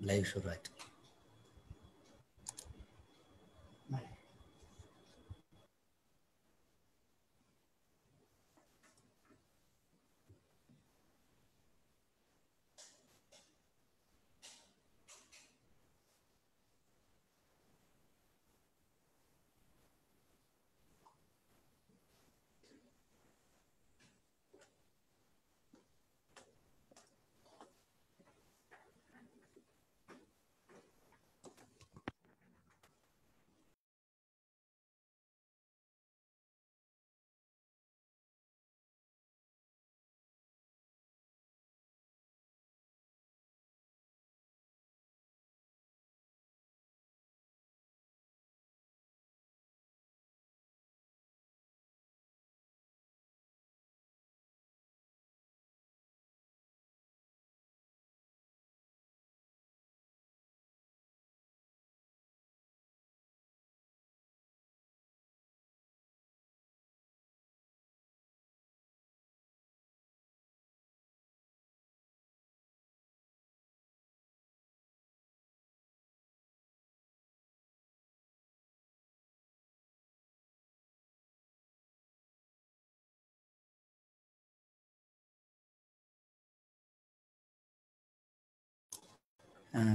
Live ಶುರು ಆಯಿತು.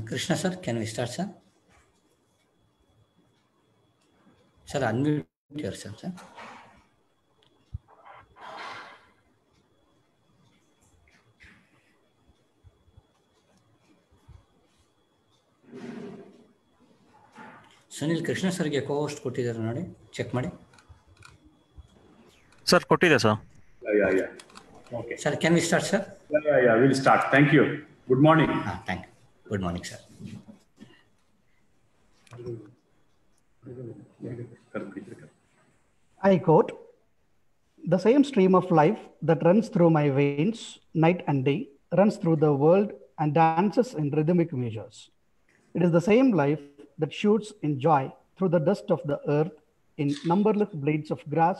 Krishna sir, can we start, sir? Sir, unmute yourself, sir. Sunil, Krishna sir ಗೆ co-host ಕೊಟ್ಟಿದ್ದಾರೆ ನೋಡಿ, ಚೆಕ್ ಮಾಡಿ. Sir, ಕೊಟ್ಟಿದೆ sir. Yeah. Okay. Sir, can we start, sir? Yeah. We'll start. Thank you. Good morning. Thank you. Good morning, sir. I quote, "The same stream of life that runs through my veins night and day runs through the world and dances in rhythmic measures. It is the same life that shoots in joy through the dust of the earth in numberless blades of grass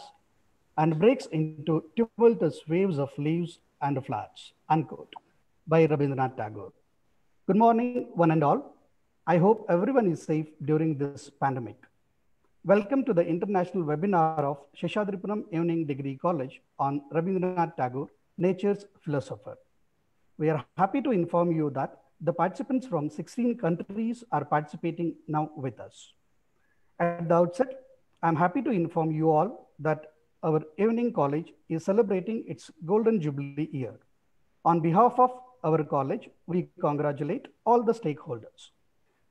and breaks into tumultuous waves of leaves and flowers." Unquote. By Rabindranath Tagore. Good morning, one and all. I hope everyone is safe during this pandemic. Welcome to the international webinar of Seshadripuram Evening Degree College on Rabindranath Tagore, Nature's Philosopher. We are happy to inform you that the participants from 16 countries are participating now with us. At the outset, I'm happy to inform you all that our evening college is celebrating its Golden Jubilee year. On behalf of our college, we congratulate all the stakeholders.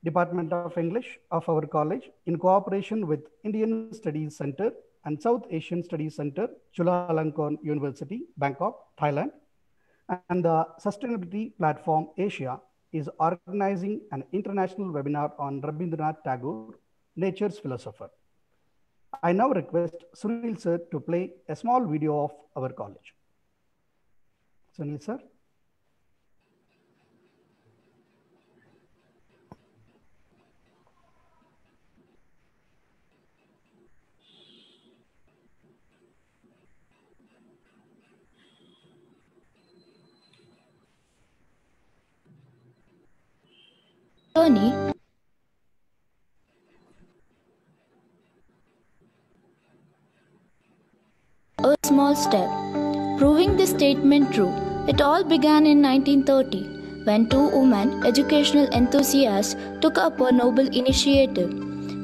Department of English of our college, in cooperation with Indian Studies Center and South Asian Studies Center, Chulalongkorn University, Bangkok, Thailand, and the Sustainability Platform Asia is organizing an international webinar on Rabindranath Tagore, Nature's Philosopher. I now request Sunil sir to play a small video of our college. Sunil sir. Journey. A small step. Proving this statement true, it all began in 1930 when two women, educational enthusiasts, took up a noble initiative.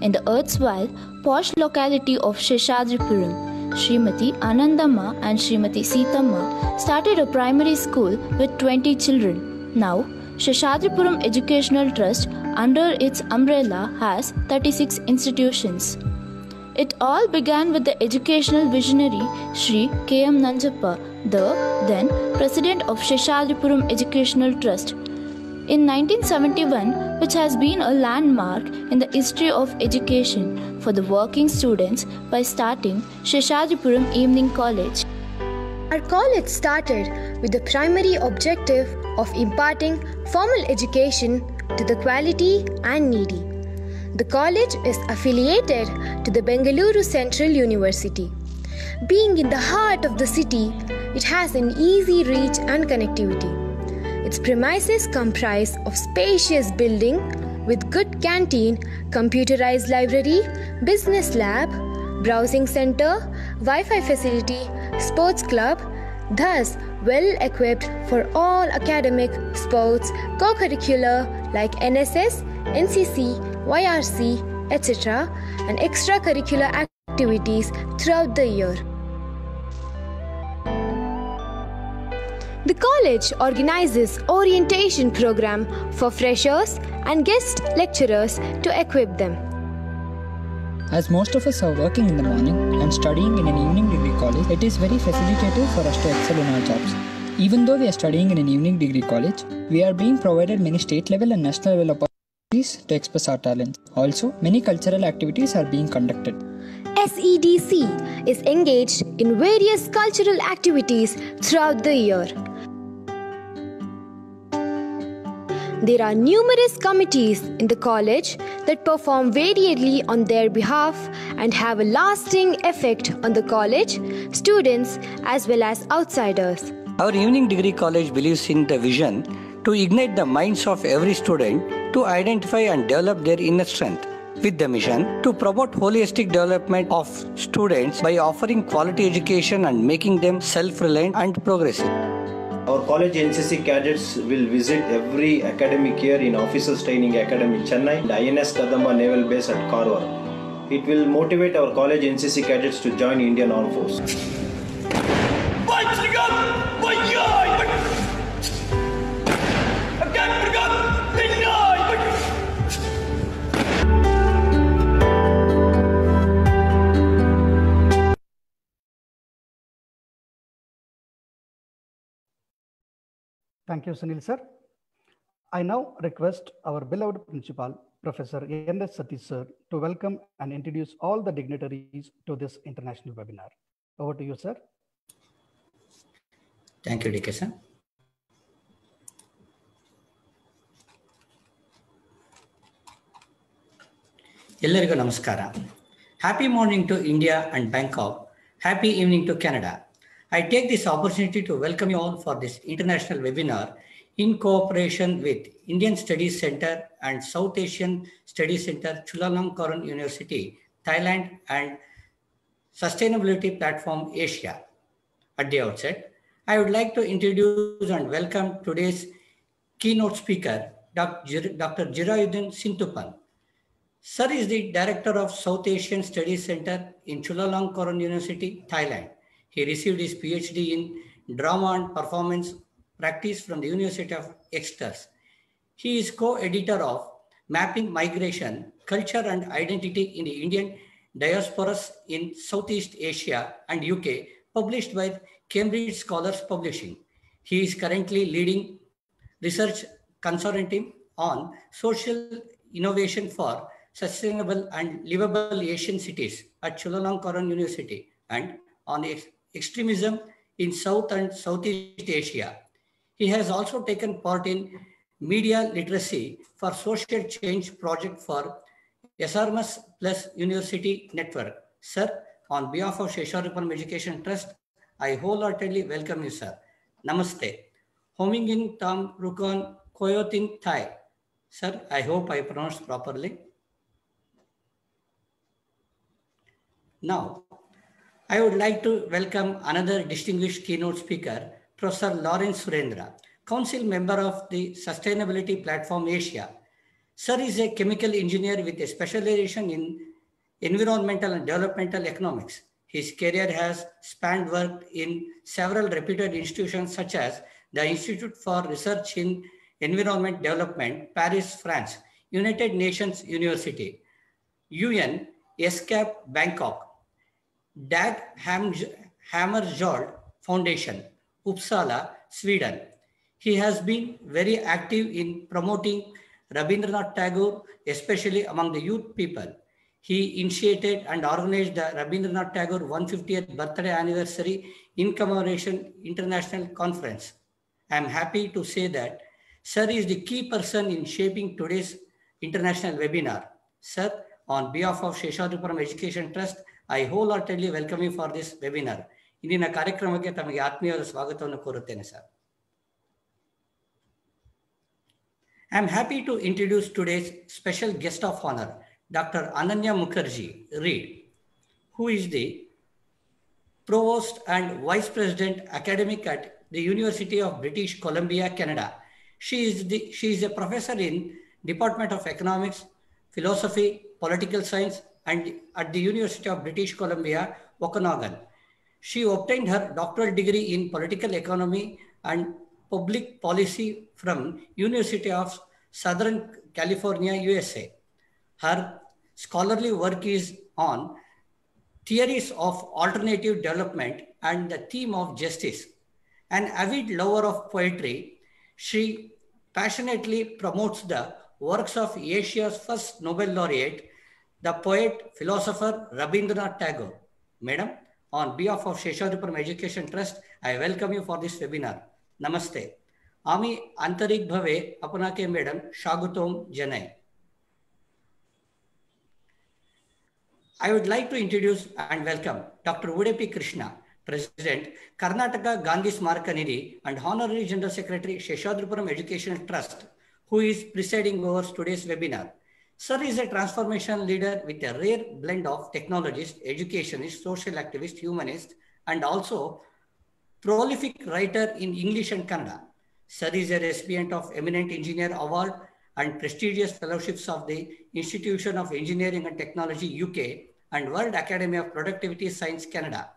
In the erstwhile posh locality of Seshadripuram, Srimati Anandamma and Srimati Seethamma started a primary school with 20 children. Now, Seshadripuram Educational Trust, under its umbrella, has 36 institutions. It all began with the educational visionary Sri K.M. Nanjappa, the then President of Seshadripuram Educational Trust, in 1971, which has been a landmark in the history of education for the working students by starting Seshadripuram Evening College. Our college started with the primary objective of imparting formal education to the quality and needy. The college is affiliated to the Bengaluru Central University. Being in the heart of the city, it has an easy reach and connectivity. Its premises comprise of spacious building with good canteen, computerized library, business lab, browsing center, Wi-Fi facility, sports club, thus well equipped for all academic, sports, co-curricular like NSS, NCC, YRC, etc. and extracurricular activities throughout the year. The college organizes orientation program for freshers and guest lecturers to equip them. As most of us are working in the morning and studying in an evening degree college, it is very facilitative for us to excel in our jobs. Even though we are studying in an evening degree college, we are being provided many state level and national level opportunities to express our talents. Also, many cultural activities are being conducted. SEDC is engaged in various cultural activities throughout the year. There are numerous committees in the college that perform variedly on their behalf and have a lasting effect on the college, students as well as outsiders. Our evening degree college believes in the vision to ignite the minds of every student to identify and develop their inner strength, with the mission to promote holistic development of students by offering quality education and making them self-reliant and progressive. Our college NCC cadets will visit every academic year in Officers Training Academy Chennai and INS Kadamba Naval Base at Karwar. It will motivate our college NCC cadets to join Indian Armed Forces. Thank you, Sunil sir. I now request our beloved principal, Professor N.S. Satish sir, to welcome and introduce all the dignitaries to this international webinar. Over to you, sir. Thank you, DK sir. Ellarigu namaskara. Happy morning to India and Bangkok. Happy evening to Canada. I take this opportunity to welcome you all for this international webinar in cooperation with Indian Studies Center and South Asian Studies Center, Chulalongkorn University, Thailand, and Sustainability Platform Asia. At the outset, I would like to introduce and welcome today's keynote speaker, Dr. Jirayuddin Sintupan. Sir is the Director of South Asian Studies Center in Chulalongkorn University, Thailand. He received his PhD in Drama and Performance Practice from the University of Exeter. He is co-editor of Mapping Migration, Culture and Identity in the Indian Diasporas in Southeast Asia and UK, published by Cambridge Scholars Publishing. He is currently leading research consortium on social innovation for sustainable and livable Asian cities at Chulalongkorn University and on extremism in South and Southeast Asia. He has also taken part in media literacy for social change project for Erasmus Plus University Network. Sir, on behalf of Seshadripuram Education Trust, I wholeheartedly welcome you, sir. Namaste. Homing in Tam Rukon Koyotin Thai. Sir, I hope I pronounced properly. Now, I would like to welcome another distinguished keynote speaker, Professor Lawrence Surendra, Council Member of the Sustainability Platform Asia. Sir is a chemical engineer with a specialization in environmental and developmental economics. His career has spanned work in several reputed institutions such as the Institute for Research in Environment Development, Paris, France, United Nations University, UN, ESCAP, Bangkok, Dag Hammarskjöld Foundation, Uppsala, Sweden. He has been very active in promoting Rabindranath Tagore, especially among the youth people. He initiated and organized the Rabindranath Tagore 150th birthday anniversary in commemoration international conference. I am happy to say that Sir is the key person in shaping today's international webinar. Sir, on behalf of Seshadripuram Education Trust, I wholeheartedly welcome you for this webinar. ಇಂದಿನ ಕಾರ್ಯಕ್ರಮಕ್ಕೆ ತಮಗೆ ಆತ್ಮೀಯವಾದ ಸ್ವಾಗತವನ್ನು ಕೋರುತ್ತೇನೆ sir. I'm happy to introduce today's special guest of honor, Dr. Ananya Mukherjee Reid, who is the Provost and Vice President Academic at the University of British Columbia, Canada. She is a professor in Department of Economics, Philosophy, Political Science, and at the University of British Columbia, Okanagan. She obtained her doctoral degree in political economy and public policy from University of Southern California, USA. Her scholarly work is on theories of alternative development and the theme of justice. An avid lover of poetry, she passionately promotes the works of Asia's first Nobel laureate, the poet philosopher Rabindranath Tagore. Madam, on behalf of Seshadripuram Education Trust, I welcome you for this webinar. Namaste. Ami Antarik Bhave Apanake Madam Shagutom Janai. I would like to introduce and welcome Dr. Udupi Krishna, President, Karnataka Gandhi Smaraka Nidhi and Honorary General Secretary, Seshadripuram Educational Trust, who is presiding over today's webinar. Sir is a transformation leader with a rare blend of technologist, educationist, social activist, humanist, and also prolific writer in English and Kannada. Sir is a recipient of Eminent Engineer Award and prestigious fellowships of the Institution of Engineering and Technology, UK, and World Academy of Productivity Science, Canada.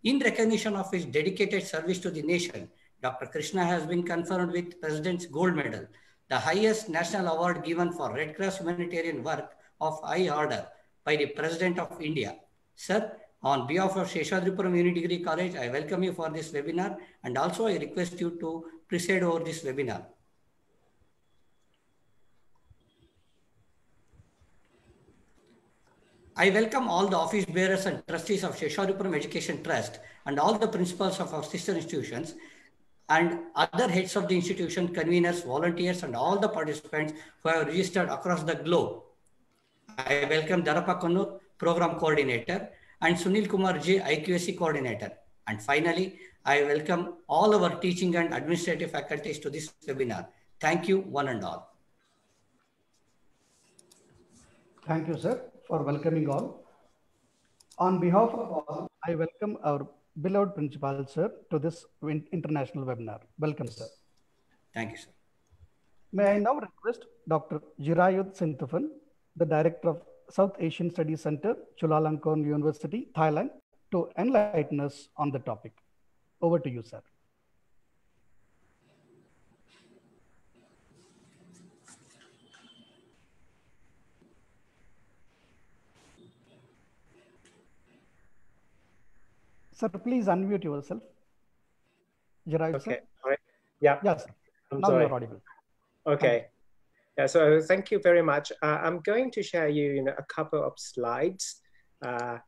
In recognition of his dedicated service to the nation, Dr. Krishna has been conferred with President's Gold Medal, the highest national award given for Red Cross humanitarian work of high order by the President of India. Sir, on behalf of Seshadripuram Uni Degree College, I welcome you for this webinar, and also I request you to preside over this webinar. I welcome all the office bearers and trustees of Seshadripuram Education Trust and all the principals of our sister institutions and other heads of the institution, conveners, volunteers, and all the participants who have registered across the globe. I welcome Darapa Kannur, Program Coordinator, and Sunil Kumar J, IQSC Coordinator. And finally, I welcome all our teaching and administrative faculties to this webinar. Thank you, one and all. Thank you, sir, for welcoming all. On behalf of all, I welcome our beloved principal, sir, to this international webinar. Welcome, sir. Thank you, sir. May I now request Dr. Jirayud Sinthupan, the Director of South Asian Studies Center, Chulalongkorn University, Thailand, to enlighten us on the topic. Over to you, sir. Sir, please unmute yourself. Jirayud, okay, sir. all right. Yeah. Yes, I'm now sorry. you're audible. Okay. Yeah, so thank you very much. I'm going to share you, a couple of slides, to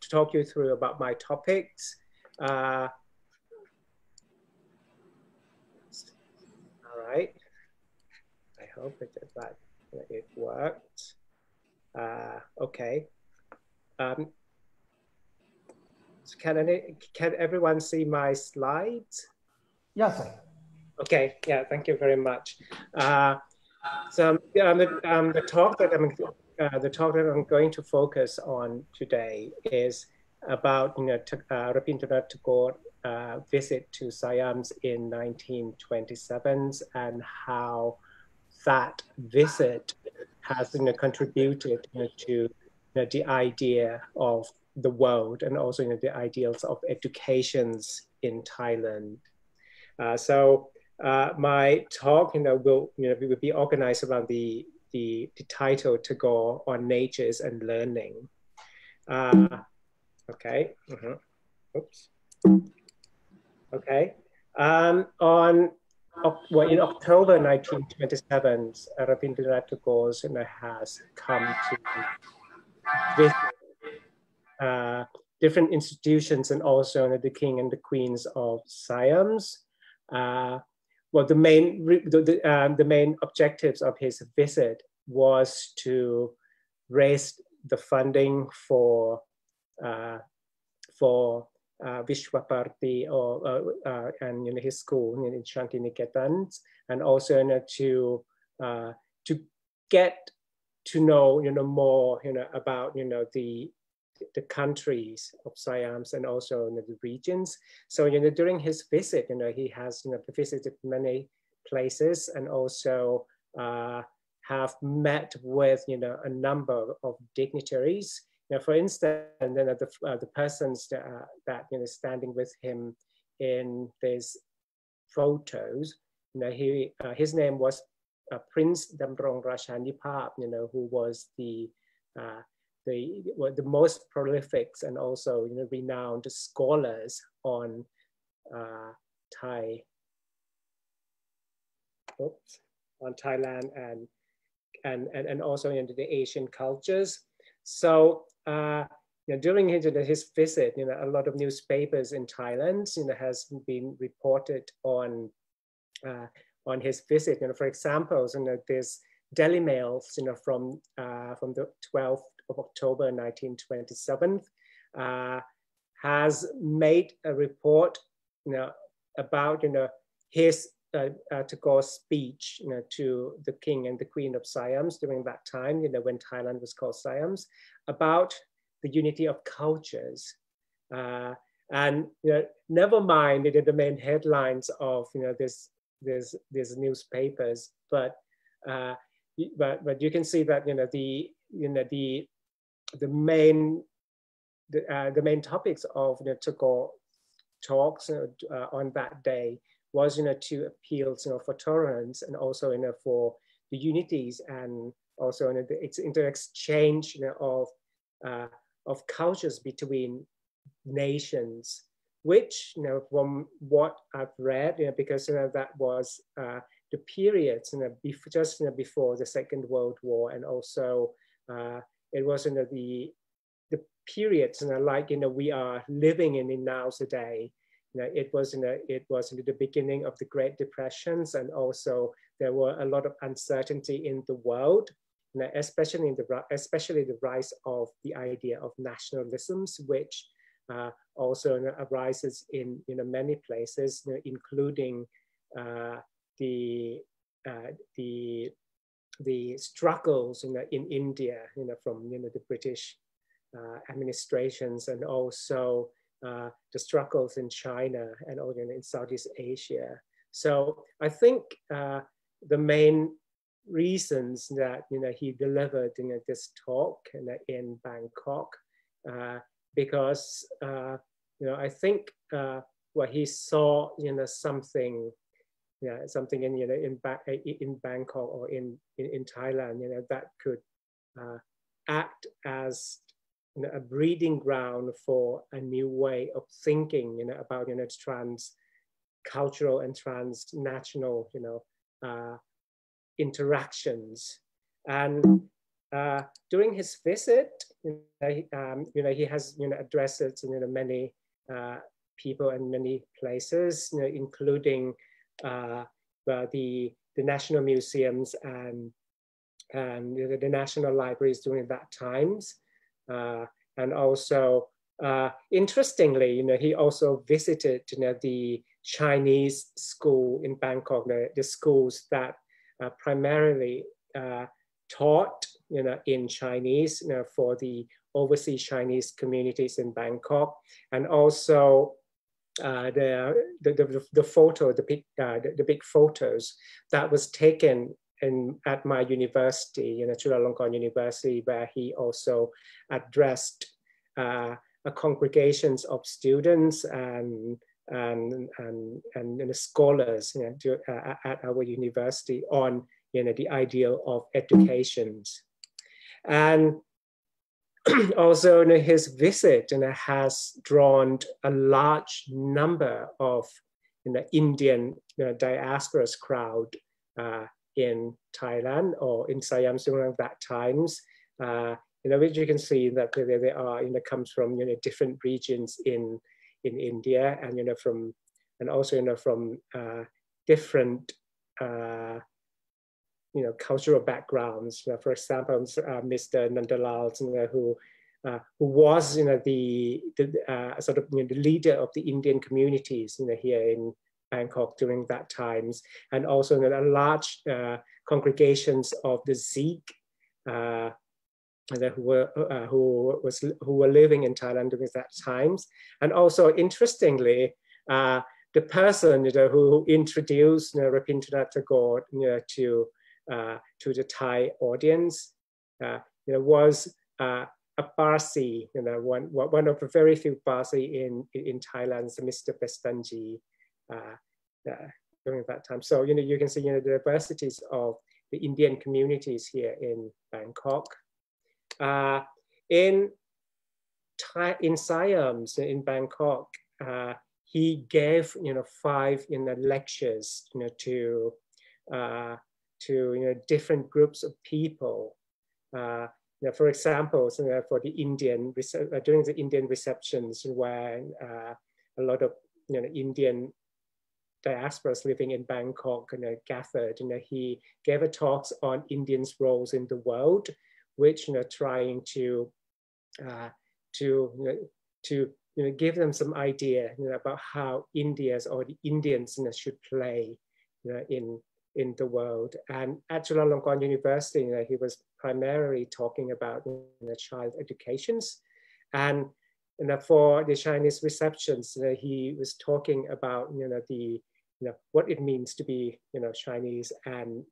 talk you through about my topics. All right. I hope that it worked. Okay. So can everyone see my slides? Yes, sir. Okay, yeah, thank you very much. So the talk that I'm going to focus on today is about Rabindranath Tagore visit to Siam in 1927 and how that visit has contributed to the idea of the world and also the ideals of educations in Thailand. So my talk will be organized around the title Tagore on natures and learning. Okay. Oops. Okay. In October 1927, Rabindranath Tagore has come to visit different institutions and also the king and the queens of Siam. Well, the main objectives of his visit was to raise the funding for Vishwaparti and his school in Shantiniketan, and also to get to know more about the countries of Siams and also the regions. So during his visit, he has visited many places and also have met with a number of dignitaries. For instance, the persons that standing with him in these photos, his name was Prince Damrong Rashanipap, who was the most prolific and also renowned scholars on Thailand and also into the Asian cultures. So during his visit, a lot of newspapers in Thailand has been reported on his visit. For example, there's Daily Mail from the 12th of October 1927 has made a report about his Tagore's speech to the king and the queen of Siams during that time, when Thailand was called Siams, about the unity of cultures. And never mind the main headlines of these newspapers, but you can see that the main topics of Tagore talks on that day was to appeal for tolerance and also for the unities and also the exchange of cultures between nations, which from what I've read, because that was the period just before the Second World War, and also it was the period like we are living in now today. It was in the beginning of the Great Depressions, and also there were a lot of uncertainty in the world, especially the rise of the idea of nationalisms, which also arises in many places, including the struggles in India, from the British administrations, and also the struggles in China and also in Southeast Asia. So I think the main reasons that he delivered this talk in Bangkok, because I think what he saw something in Bangkok or in Thailand that could act as a breeding ground for a new way of thinking about trans-cultural and transnational interactions. And during his visit, he has addressed many people and many places, including the national museums and the national libraries during that times. And also, interestingly, he also visited the Chinese school in Bangkok, the schools that primarily taught in Chinese for the overseas Chinese communities in Bangkok, and also the big photos that was taken at my university, Chulalongkorn University, where he also addressed congregations of students and scholars at our university on the ideal of educations. And also his visit has drawn a large number of Indian diaspora's crowd in Thailand or in Siam during that times, which you can see that they are comes from different regions in India, and and also from different cultural backgrounds. For example, Mr. Nandalal, who who was the sort of the leader of the Indian communities here in Bangkok during that times, and also a large congregations of the Sikh who were living in Thailand during that times. And also interestingly, the person who introduced Rabindranath Tagore to the Thai audience was a Parsi, one of the very few Parsi in Thailand, Mr. Pestanji, during that time. So you can see the diversities of the Indian communities here in Bangkok. In Siam, in Bangkok, he gave 5 lectures to different groups of people. For example, for the during the Indian receptions, when a lot of Indian diasporas living in Bangkok gathered, he gave a talks on Indians' roles in the world, which trying to give them some idea about how Indians or the Indians should play in the world. And at Chulalongkorn University, he was primarily talking about child educations. And for the Chinese receptions, he was talking about what it means to be Chinese, and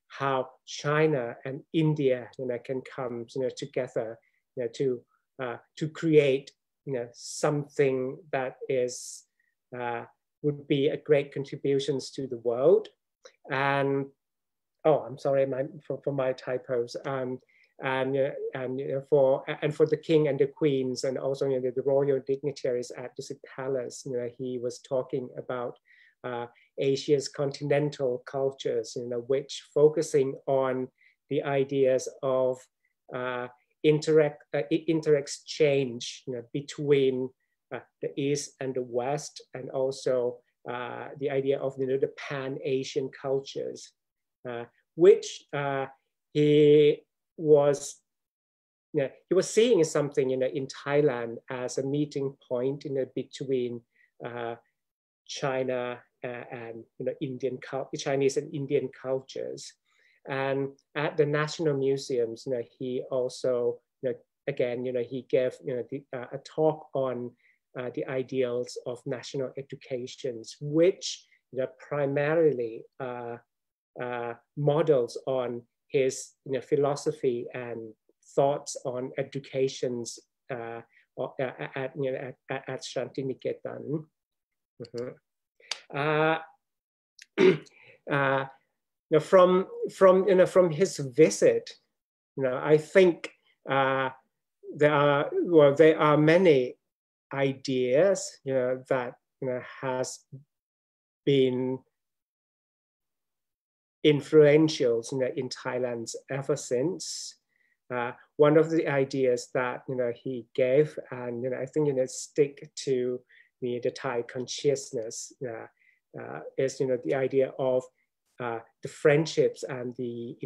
how China and India can come together to create something that is would be a great contributions to the world. And I'm sorry for my typos. And for the king and the queens, and also the royal dignitaries at the palace, he was talking about Asia's continental cultures, which focusing on the ideas of inter-exchange between the East and the West, and also the idea of the Pan-Asian cultures, which he was seeing something in Thailand as a meeting point between China and Chinese and Indian cultures. And at the national museums, he also again he gave a talk on the ideals of national educations, which primarily models on his philosophy and thoughts on educations at Shantiniketan. From his visit, I think there are many ideas that has been influential in Thailand ever since. One of the ideas that he gave, and I think stick to the Thai consciousness, is the idea of the friendships and the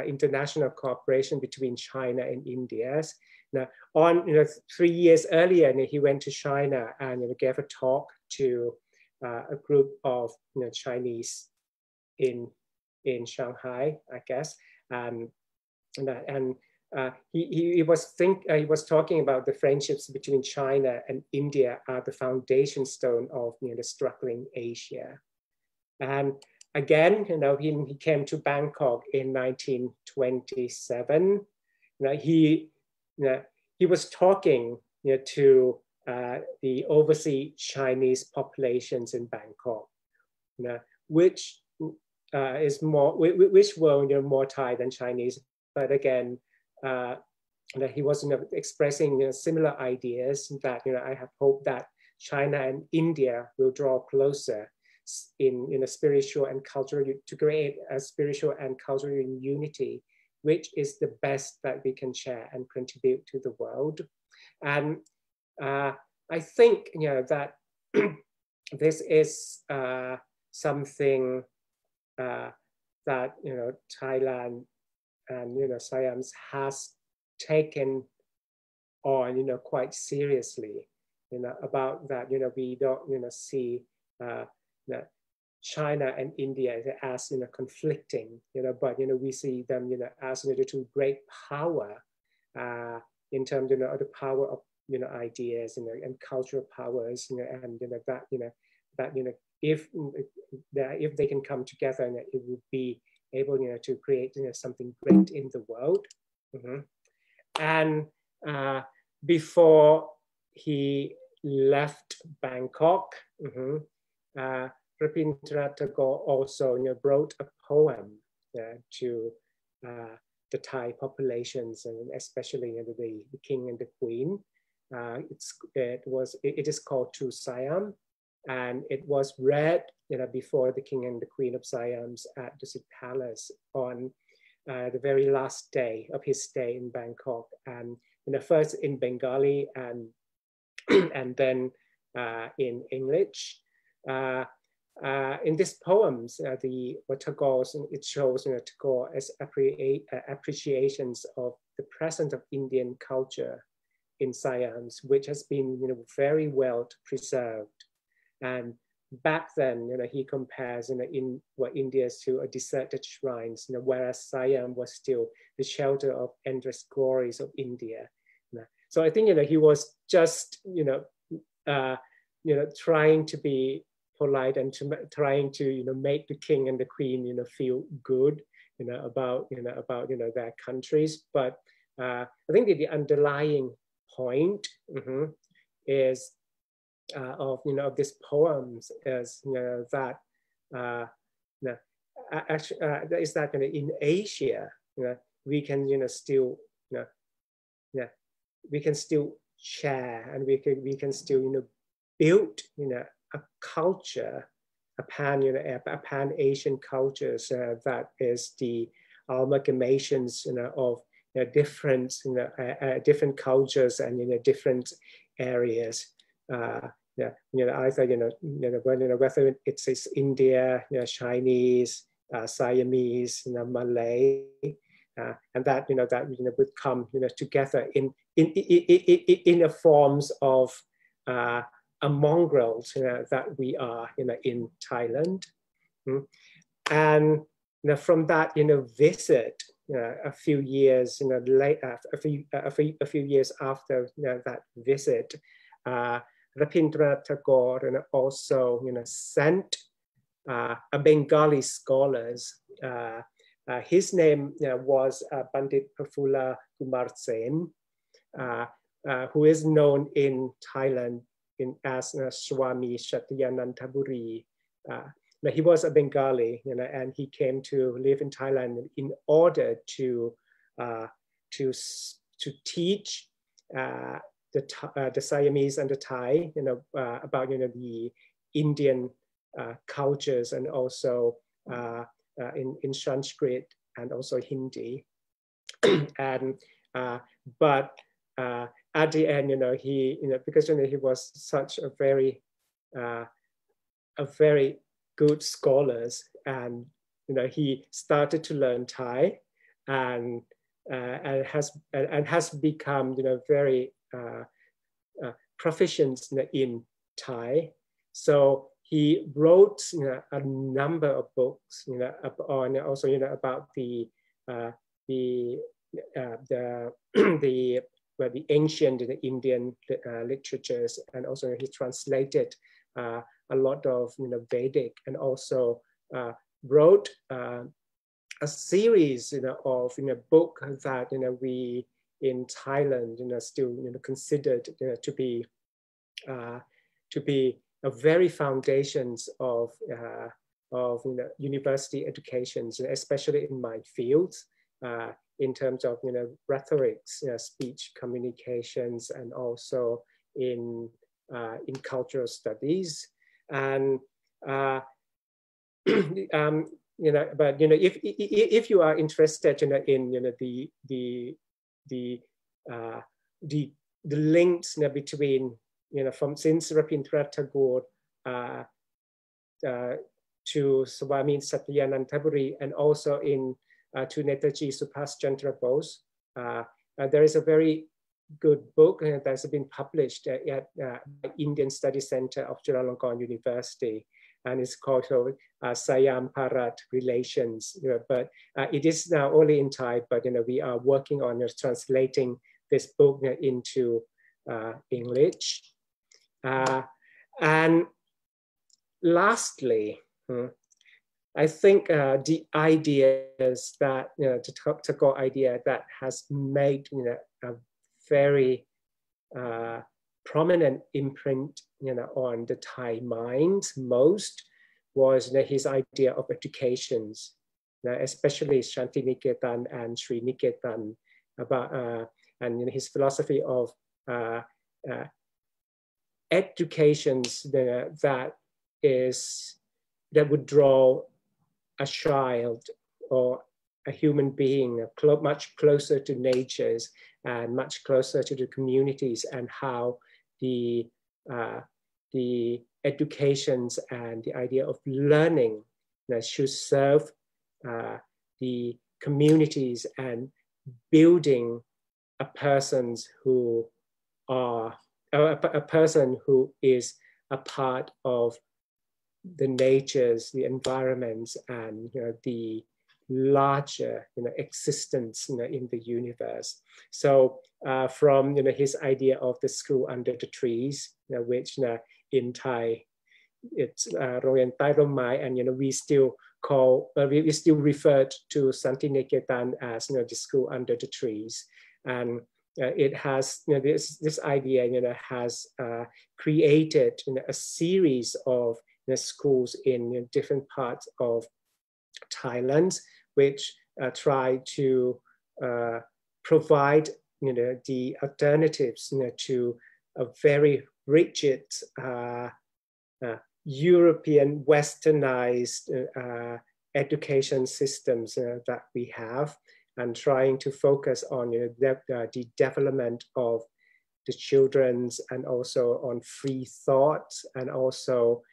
international cooperation between China and India. Now, 3 years earlier, he went to China and gave a talk to a group of Chinese in Shanghai, I guess, he was talking about the friendships between China and India are the foundation stone of the struggling Asia. And again, he came to Bangkok in 1927. He was talking to the overseas Chinese populations in Bangkok, which were more Thai than Chinese. But again, he was expressing similar ideas that I have hope that China and India will draw closer in a spiritual and cultural, to create a spiritual and cultural unity, which is the best that we can share and contribute to the world. And I think that this is something that Thailand and Siam has taken on, you know, quite seriously, you know, about that, you know, we don't, you know, see that China and India as, you know, conflicting, you know, but, you know, we see them, you know, as, you know, the two great power in terms, you know, of the power of, you know, ideas, you know, and cultural powers, you know, and, you know, that, you know, if they can come together, and it would be able, you know, to create, you know, something great in the world. And before he left Bangkok, Rabindranath Tagore also, you know, wrote a poem to the Thai populations, and especially, you know, the king and the queen. It is called To Siam, and it was read, you know, before the king and the queen of Siam at the Sit Palace on the very last day of his stay in Bangkok, and, you know, first in Bengali and and then in English. In these poems, Tagore's, it shows, you know, Tagore as appreciations of the presence of Indian culture in Siam, which has been, you know, very well preserved. And back then, you know, he compares, you know, in India's to a deserted shrines, you know, whereas Siam was still the shelter of endless glories of India. You know? So I think, you know, he was just, you know, trying to be polite and trying to, you know, make the king and the queen, you know, feel good, you know, about their countries. But I think that the underlying point is of, you know, of these poems is, you know, that is that, you know, in Asia, you know, we can, you know, still, you know, we can still share, and we can still, you know, build, you know, a culture, a pan-Asian cultures that is the amalgamations, you know, of, you know, different, you know, different cultures and, you know, different areas. You know, either, you know, whether it's India, you know, Chinese, Siamese, you know, Malay, and that, you know, would come, you know, together in the forms of a mongrels, you know, that we are, you know, in Thailand. And, you know, from that, you know, visit, you know, a few years, you know, later, a few years after, you know, that visit, Rabindranath Tagore, you know, also, you know, sent a Bengali scholars. His name, you know, was Pandit Prafula Kumar Sen, who is known in Thailand as Swami Shatyanantaburi. Now, he was a Bengali, you know, and he came to live in Thailand in order to teach the Siamese and the Thai, you know, about, you know, the Indian cultures, and also in Sanskrit and also Hindi. And but at the end, you know, he, you know, because, you know, he was such a very good scholars, and, you know, he started to learn Thai, and has become, you know, very proficient in Thai. So he wrote, you know, a number of books, you know, on also, you know, about the ancient, you know, Indian literatures, and also he translated a lot of, you know, Vedic, and also wrote a series, you know, of, you know, book that, you know, we in Thailand, you know, still, you know, considered, you know, to be a very foundations of you know, university educations, especially in my field, in terms of, you know, rhetorics, you know, speech communications, and also in cultural studies. And you know, but, you know, if you are interested, you know, in, you know, the links, you know, between, you know, since Rabindranath Tagore to Swami Satyanantaburi, and also to Netaji Subhash Chandra Bose, there is a very good book that's been published at Indian Study Center of Chulalongkorn University, and it's called Siam Bharat Relations. But it is now only in Thai, but we are working on translating this book into English. And lastly, I think the ideas that the Tagore idea that has made a very prominent imprint on the Thai mind most was his idea of educations, especially Shantiniketan and Sriniketan, about and his philosophy of educations that would draw a child or a human being much closer to natures and much closer to the communities, and how the educations and the idea of learning should serve the communities and building a person who is a part of the natures, the environments, and the larger existence in the universe. So from his idea of the school under the trees, which in Thai it's Royan Tai Romai, and we still we still refer to Santiniketan as the school under the trees, and it has this idea has created a series of schools in different parts of Thailand, which try to provide the alternatives to a very rigid European westernized education systems that we have, and trying to focus on the development of the children's, and also on free thought, and also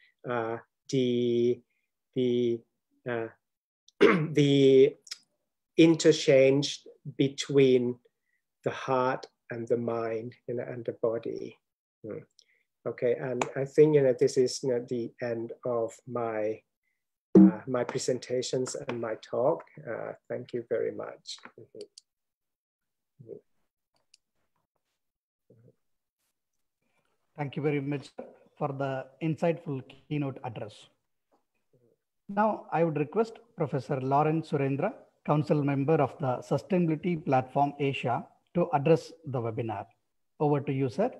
the interchange between the heart and the mind and the body. Okay, and I think this is the end of my my presentations and my talk. Thank you very much. Thank you very much for the insightful keynote address. Now, I would request Professor Lawrence Surendra, Council Member of the Sustainability Platform Asia, to address the webinar. Over to you, sir.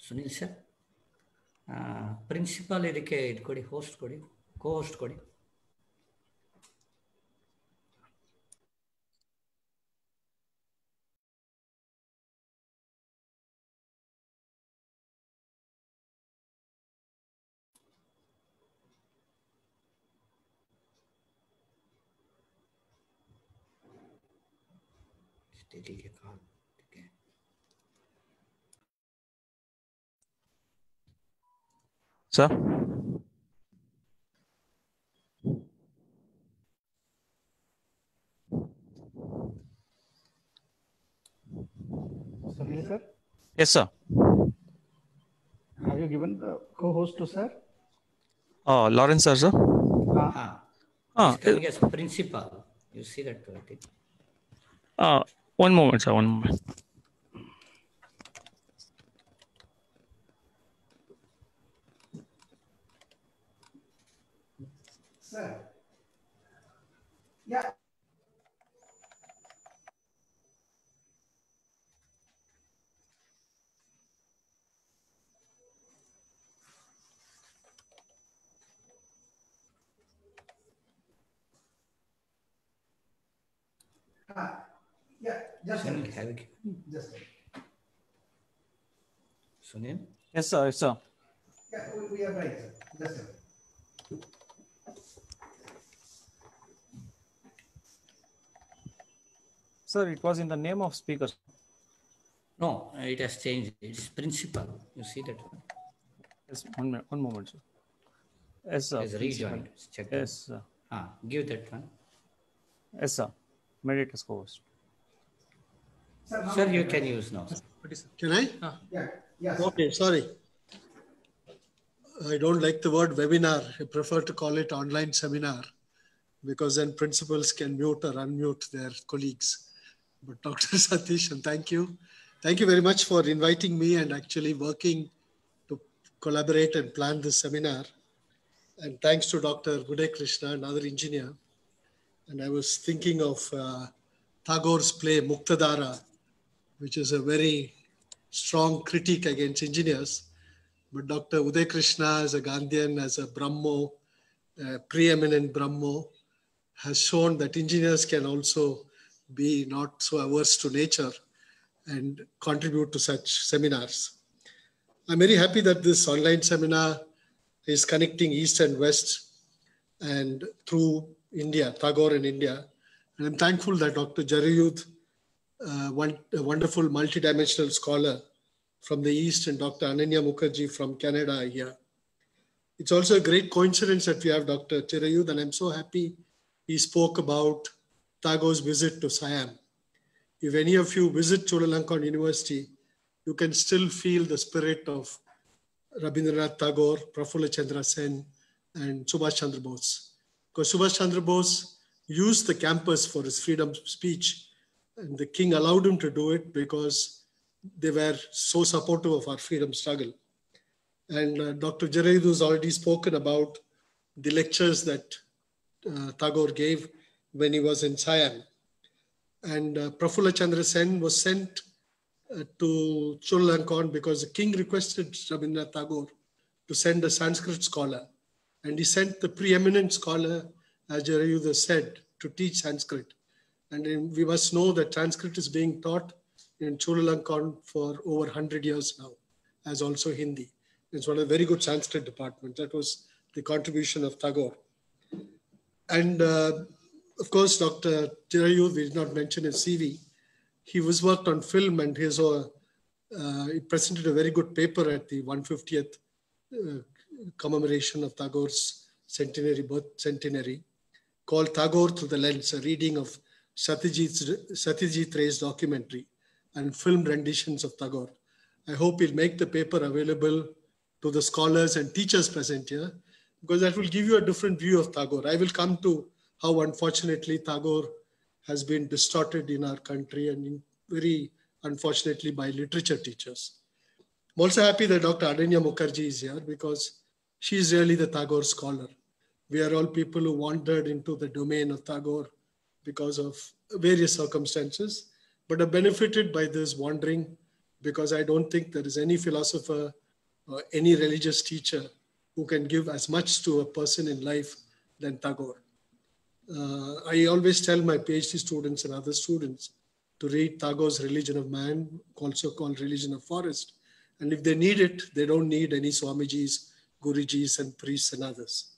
Sunil sir, principal ಇದಕ್ಕೆ ಇದು ಕೊಡಿ, host ಕೊಡಿ, ಕೋ-ಹೋಸ್ಟ್ ಕೊಡಿ. Sir? Sunil sir? Yes, sir. Have you given the co-host to sir? Lawrence sir, sir? He's coming as principal. You see that? One moment, sir, one moment. Sir. Yeah. Yeah, just Sunil, have you given? Just Sunil? Yes, sir. Yes, sir. Yeah, we are right, sir. Sir, it was in the name of speaker. No, it has changed. It's principal. You see that one? Yes, one moment, sir. Yes, sir. It has Principal. rejoined. Check Yes, sir. give that one. Yes, sir. Made it as co-host. Sir, you can use now. Can I? Yes. Okay, sorry. I don't like the word webinar. I prefer to call it online seminar because then principals can mute or unmute their colleagues. But Dr. Satish, thank you. Thank you very much for inviting me and actually working to collaborate and plan this seminar. And thanks to Dr. Uday Krishna, another engineer. And I was thinking of Tagore's play Muktadara, which is a very strong critique against engineers. But Dr. Uday Krishna, as a Gandhian, as a Brahmo, preeminent Brahmo, has shown that engineers can also be not so averse to nature and contribute to such seminars. I'm very happy that this online seminar is connecting East and West and through India, Tagore in India. And I'm thankful that Dr. Jarayud, a wonderful multidimensional scholar from the East, and Dr. Ananya Mukherjee from Canada are here. It's also a great coincidence that we have Dr. Chirayud, and I'm so happy he spoke about Tagore's visit to Siam. If any of you visit Chulalongkorn University, you can still feel the spirit of Rabindranath Tagore, Prafulla Chandra Sen, and Subhash Chandra Bose. Because Subhash Chandra Bose used the campus for his freedom speech, and the king allowed him to do it because they were so supportive of our freedom struggle. And Dr. Jarayud has already spoken about the lectures that Tagore gave when he was in Siam. And Prafulla Chandra Sen was sent to Chulalongkorn because the king requested Rabindranath Tagore to send a Sanskrit scholar. And he sent the preeminent scholar, as Jarayud has said, to teach Sanskrit. And we must know that Sanskrit is being taught in Chulalongkorn for over 100 years now, as also Hindi. It's one of the very good Sanskrit departments. That was the contribution of Tagore. And of course, Dr. Chirayud, we did not mention his CV. He was worked on film, and he presented a very good paper at the 150th commemoration of Tagore's birth centenary, called Tagore Through the Lens, a reading of Satyajit Ray's documentary and film renditions of Tagore. I hope he'll make the paper available to the scholars and teachers present here, because that will give you a different view of Tagore. I will come to how, unfortunately, Tagore has been distorted in our country, and very unfortunately by literature teachers. I'm also happy that Dr. Ananya Mukherjee is here, because she is really the Tagore scholar. We are all people who wandered into the domain of Tagore because of various circumstances, but are benefited by this wandering, because I don't think there is any philosopher or any religious teacher who can give as much to a person in life than Tagore. I always tell my PhD students and other students to read Tagore's Religion of Man, also called Religion of Forest. And if they need it, they don't need any Swamijis, Gurujis, and priests and others.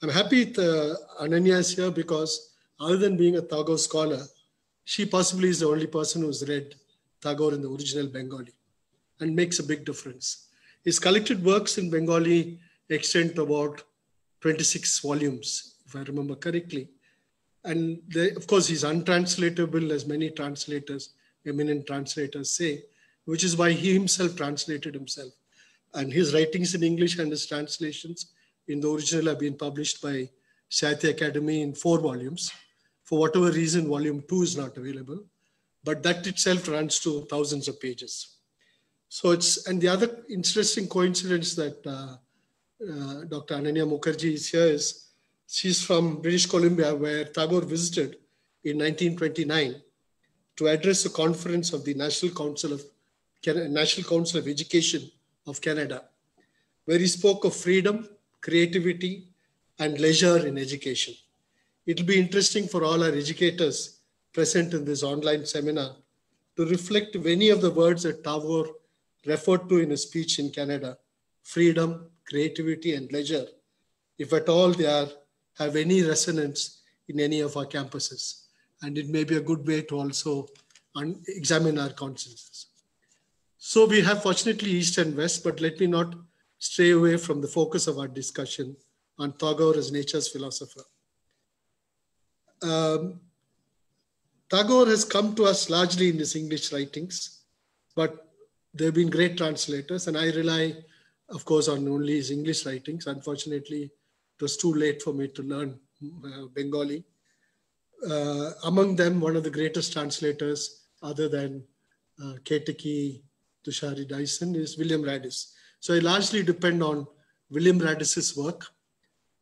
I'm happy that Ananya is here, because other than being a Tagore scholar, she possibly is the only person who's read Tagore in the original Bengali, and makes a big difference. His collected works in Bengali extend to about 26 volumes, if I remember correctly. And of course, he's untranslatable, as many translators, eminent translators say, which is why he himself translated himself. And his writings in English and his translations in the original have been published by Sahitya Academy in 4 volumes. For whatever reason, volume 2 is not available, but that itself runs to thousands of pages. So and the other interesting coincidence that Dr. Ananya Mukherjee is here is, she's from British Columbia, where Tagore visited in 1929 to address a conference of the National Council of Education of Canada, where he spoke of freedom, creativity, and leisure in education. It'll be interesting for all our educators present in this online seminar to reflect many of the words that Tagore referred to in his speech in Canada: freedom, creativity, and leisure, if at all they have any resonance in any of our campuses. And it may be a good way to also examine our consciences. So we have fortunately East and West, but let me not stray away from the focus of our discussion on Tagore as nature's philosopher. Tagore has come to us largely in his English writings, but there have been great translators, and I rely, of course, on only his English writings. Unfortunately, it was too late for me to learn Bengali. Among them, one of the greatest translators, other than Ketaki, Tushari Dyson, is William Radice. So I largely depend on William Radice's work.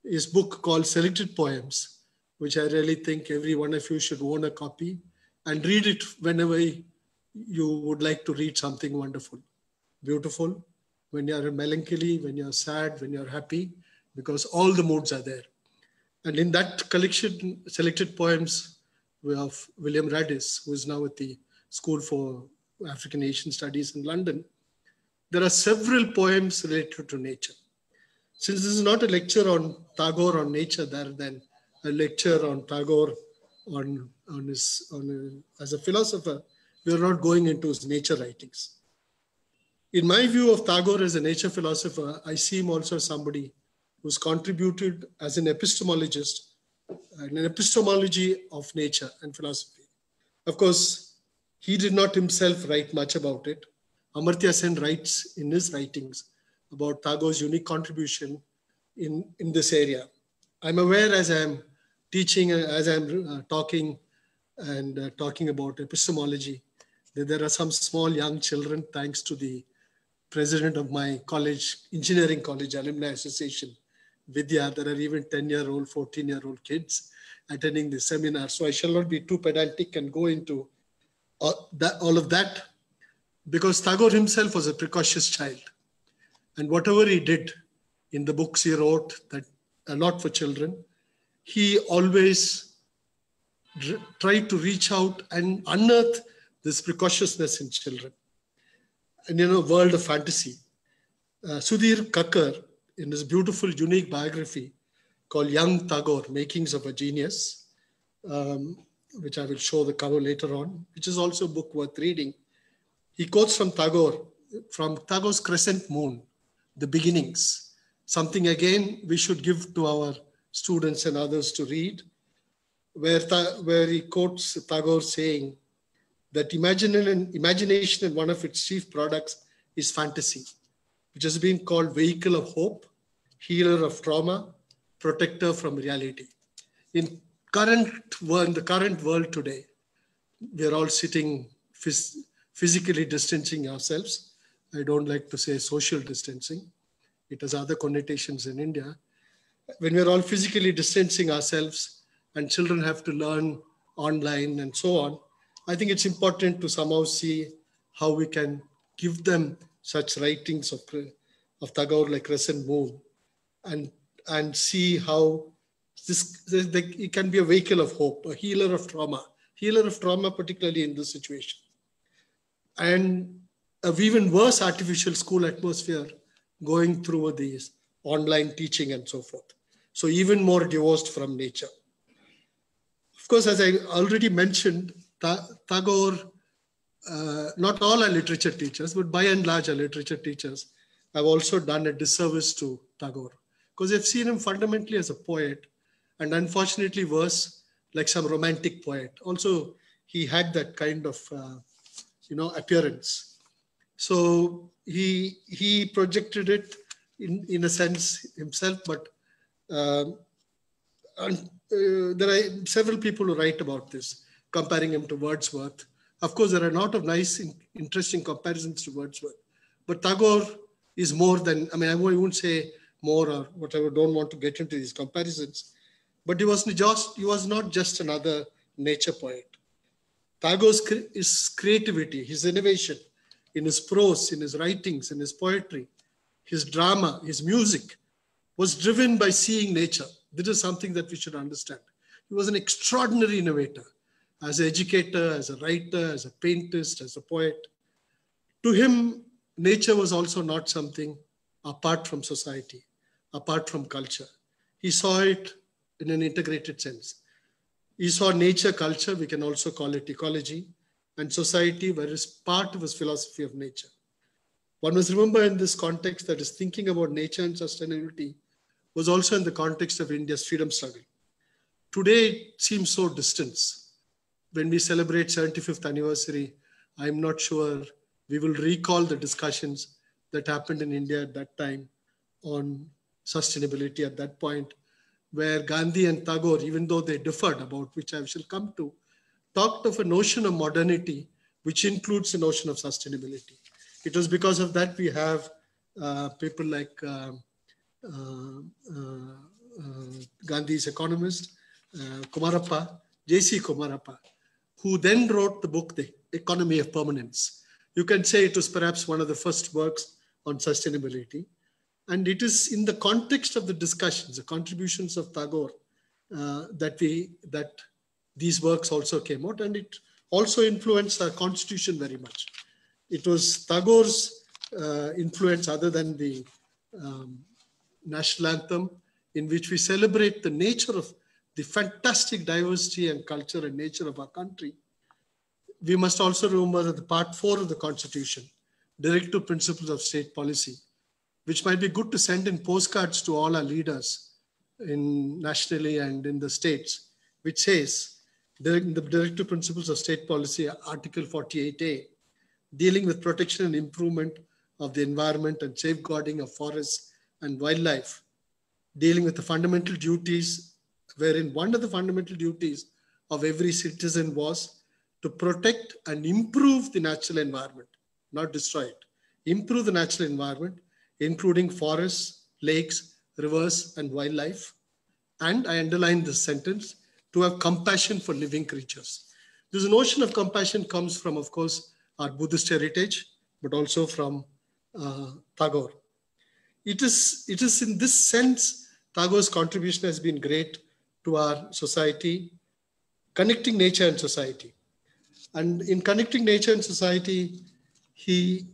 His book called Selected Poems, which I really think every one of you should own a copy and read it whenever you would like to read something wonderful, beautiful, when you're melancholy, when you're sad, when you're happy, because all the moods are there. And in that collection, Selected Poems of William Radice, who is now at the School for African Asian Studies in London, there are several poems related to nature. Since this is not a lecture on Tagore on nature, rather than a lecture on Tagore as a philosopher, we are not going into his nature writings. In my view of Tagore as a nature philosopher, I see him also as somebody who's contributed as an epistemologist, an epistemology of nature and philosophy. Of course, he did not himself write much about it. Amartya Sen writes in his writings about Tagore's unique contribution in this area. I'm aware as I'm teaching, as I'm talking about epistemology, that there are some small young children, thanks to the president of my college, engineering college alumni association, Vidya, there are even 10-year-old, 14-year-old kids attending the seminar. So I shall not be too pedantic and go into all of that, because Tagore himself was a precocious child. And whatever he did in the books he wrote, that a lot for children, he always tried to reach out and unearth this precociousness in children. And world of fantasy. Sudhir Kakkar, in his beautiful, unique biography called Young Tagore, Makings of a Genius, which I will show the cover later on, which is also a book worth reading. He quotes from Tagore's Crescent Moon, The Beginnings, something again we should give to our students and others to read, where he quotes Tagore saying that imagination and one of its chief products is fantasy, which has been called vehicle of hope, healer of trauma, protector from reality. In the current world today, we are all sitting physically distancing ourselves. I don't like to say social distancing. It has other connotations in India. When we're all physically distancing ourselves and children have to learn online and so on, I think it's important to somehow see how we can give them such writings of Tagore like Crescent Moon and see how it can be a vehicle of hope, a healer of trauma particularly in this situation. And an even worse artificial school atmosphere going through these online teaching and so forth. So even more divorced from nature. Of course, as I already mentioned, Tagore, not all our literature teachers, but by and large our literature teachers have also done a disservice to Tagore, because they've seen him fundamentally as a poet, and unfortunately worse, like some romantic poet. Also, he had that kind of, appearance. So he projected it in a sense himself, but there are several people who write about this, comparing him to Wordsworth. Of course, there are a lot of nice, interesting comparisons to Wordsworth, but Tagore is more than, I won't say more or whatever, don't want to get into these comparisons, but he was not just another nature poet. Tagore's his creativity, his innovation in his prose, in his writings, in his poetry, his drama, his music was driven by seeing nature. This is something that we should understand. He was an extraordinary innovator as an educator, as a writer, as a paintist, as a poet. To him, nature was also not something apart from society, apart from culture. He saw it in an integrated sense. He saw nature, culture, we can also call it ecology, and society, where is part of his philosophy of nature. One must remember in this context that is thinking about nature and sustainability was also in the context of India's freedom struggle. Today, it seems so distant. When we celebrate 75th anniversary, I'm not sure we will recall the discussions that happened in India at that time on sustainability at that point, where Gandhi and Tagore, even though they differed, about which I shall come to, talked of a notion of modernity, which includes the notion of sustainability. It was because of that we have people like Gandhi's economist, Kumarappa, J.C. Kumarappa, who then wrote the book, The Economy of Permanence. You can say it was perhaps one of the first works on sustainability. And it is in the context of the discussions, the contributions of Tagore, that these works also came out, and it also influenced our constitution very much. It was Tagore's influence, other than the national anthem, in which we celebrate the nature of the fantastic diversity and culture and nature of our country. We must also remember that the part 4 of the Constitution, Directive Principles of State Policy, which might be good to send in postcards to all our leaders nationally and in the states, which says, the Directive Principles of State Policy, Article 48A, dealing with protection and improvement of the environment and safeguarding of forests and wildlife, dealing with the fundamental duties, wherein one of the fundamental duties of every citizen was to protect and improve the natural environment, not destroy it. Improve the natural environment, including forests, lakes, rivers, and wildlife. And I underline this sentence, to have compassion for living creatures. This notion of compassion comes from, of course, our Buddhist heritage, but also from Tagore. It is in this sense, Tagore's contribution has been great to our society, connecting nature and society. And in connecting nature and society, he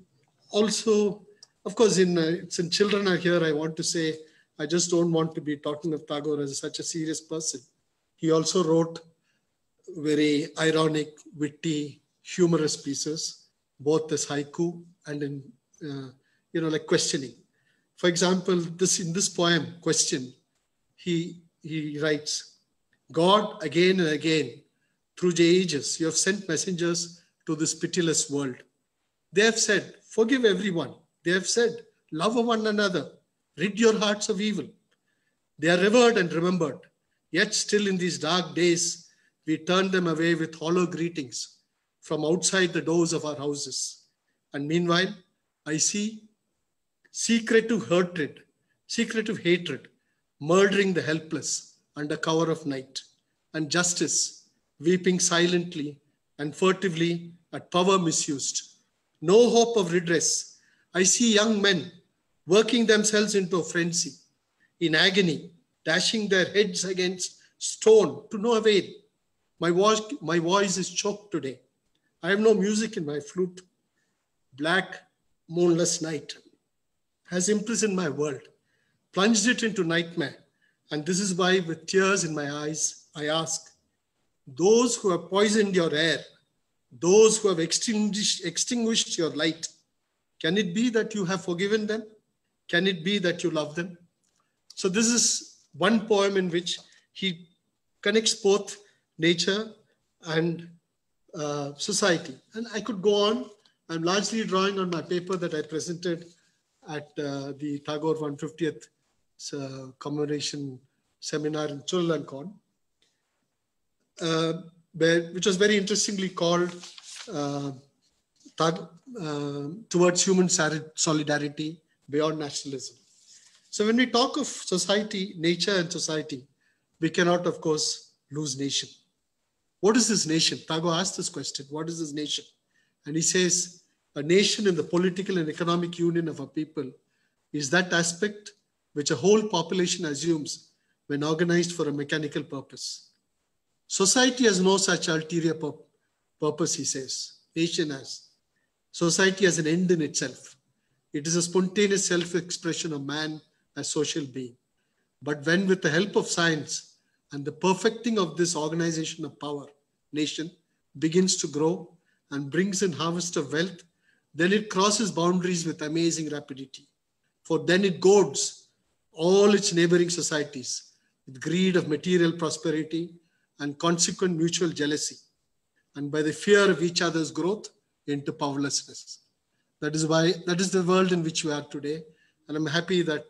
also, of course, since children are here, I want to say, I just don't want to be talking of Tagore as such a serious person. He also wrote very ironic, witty, humorous pieces, both as haiku and in, like questioning. For example, in this poem, Question, he writes, God, again and again, through the ages, you have sent messengers to this pitiless world. They have said, forgive everyone. They have said, love one another, rid your hearts of evil. They are revered and remembered. Yet still in these dark days, we turn them away with hollow greetings from outside the doors of our houses. And meanwhile, I see secretive hatred, murdering the helpless under cover of night, and justice weeping silently and furtively at power misused. No hope of redress. I see young men working themselves into a frenzy, in agony, dashing their heads against stone to no avail. My voice is choked today. I have no music in my flute. Black, moonless night has imprisoned my world, plunged it into nightmare. And this is why, with tears in my eyes, I ask, those who have poisoned your air, those who have extinguished your light, can it be that you have forgiven them? Can it be that you love them? So this is one poem in which he connects both nature and society. And I could go on. I'm largely drawing on my paper that I presented at the Tagore 150th commemoration seminar in Chulalongkorn, which was very interestingly called Towards Human Solidarity Beyond Nationalism. So when we talk of society, nature and society, we cannot, of course, lose nation. What is this nation? Tagore asked this question, what is this nation? And he says, a nation in the political and economic union of a people is that aspect which a whole population assumes when organized for a mechanical purpose. Society has no such ulterior purpose, he says. Nation has. Society has an end in itself. It is a spontaneous self-expression of man as social being. But when with the help of science and the perfecting of this organization of power, nation begins to grow and brings in harvest of wealth, then it crosses boundaries with amazing rapidity. For then it goads all its neighboring societies with greed of material prosperity and consequent mutual jealousy, and by the fear of each other's growth into powerlessness. That is the world in which we are today. And I'm happy that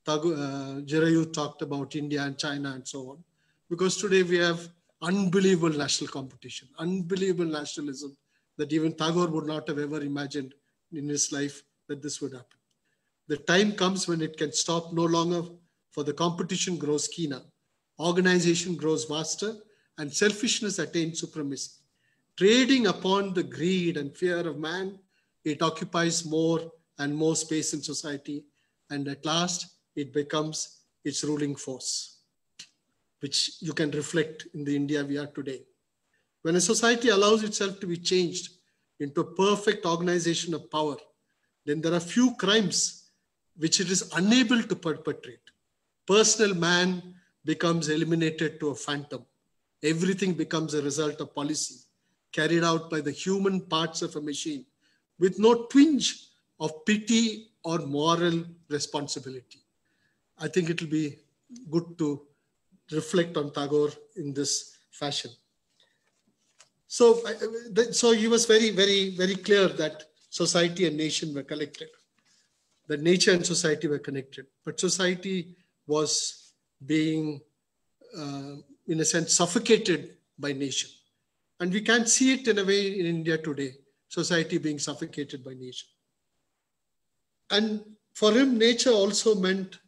Jirayu talked about India and China and so on, because today we have unbelievable national competition, unbelievable nationalism that even Tagore would not have ever imagined in his life that this would happen. The time comes when it can stop no longer, for the competition grows keener, organization grows vaster, and selfishness attains supremacy. Trading upon the greed and fear of man, it occupies more and more space in society, and at last it becomes its ruling force, which you can reflect in the India we are today. When a society allows itself to be changed into a perfect organization of power, then there are few crimes which it is unable to perpetrate. Personal man becomes eliminated to a phantom. Everything becomes a result of policy carried out by the human parts of a machine with no twinge of pity or moral responsibility. I think it will be good to reflect on Tagore in this fashion. So he was very, very, very clear that society and nation were connected, that nature and society were connected, but society was being, in a sense, suffocated by nation. And we can see it in a way in India today, society being suffocated by nature. And for him, nature also meant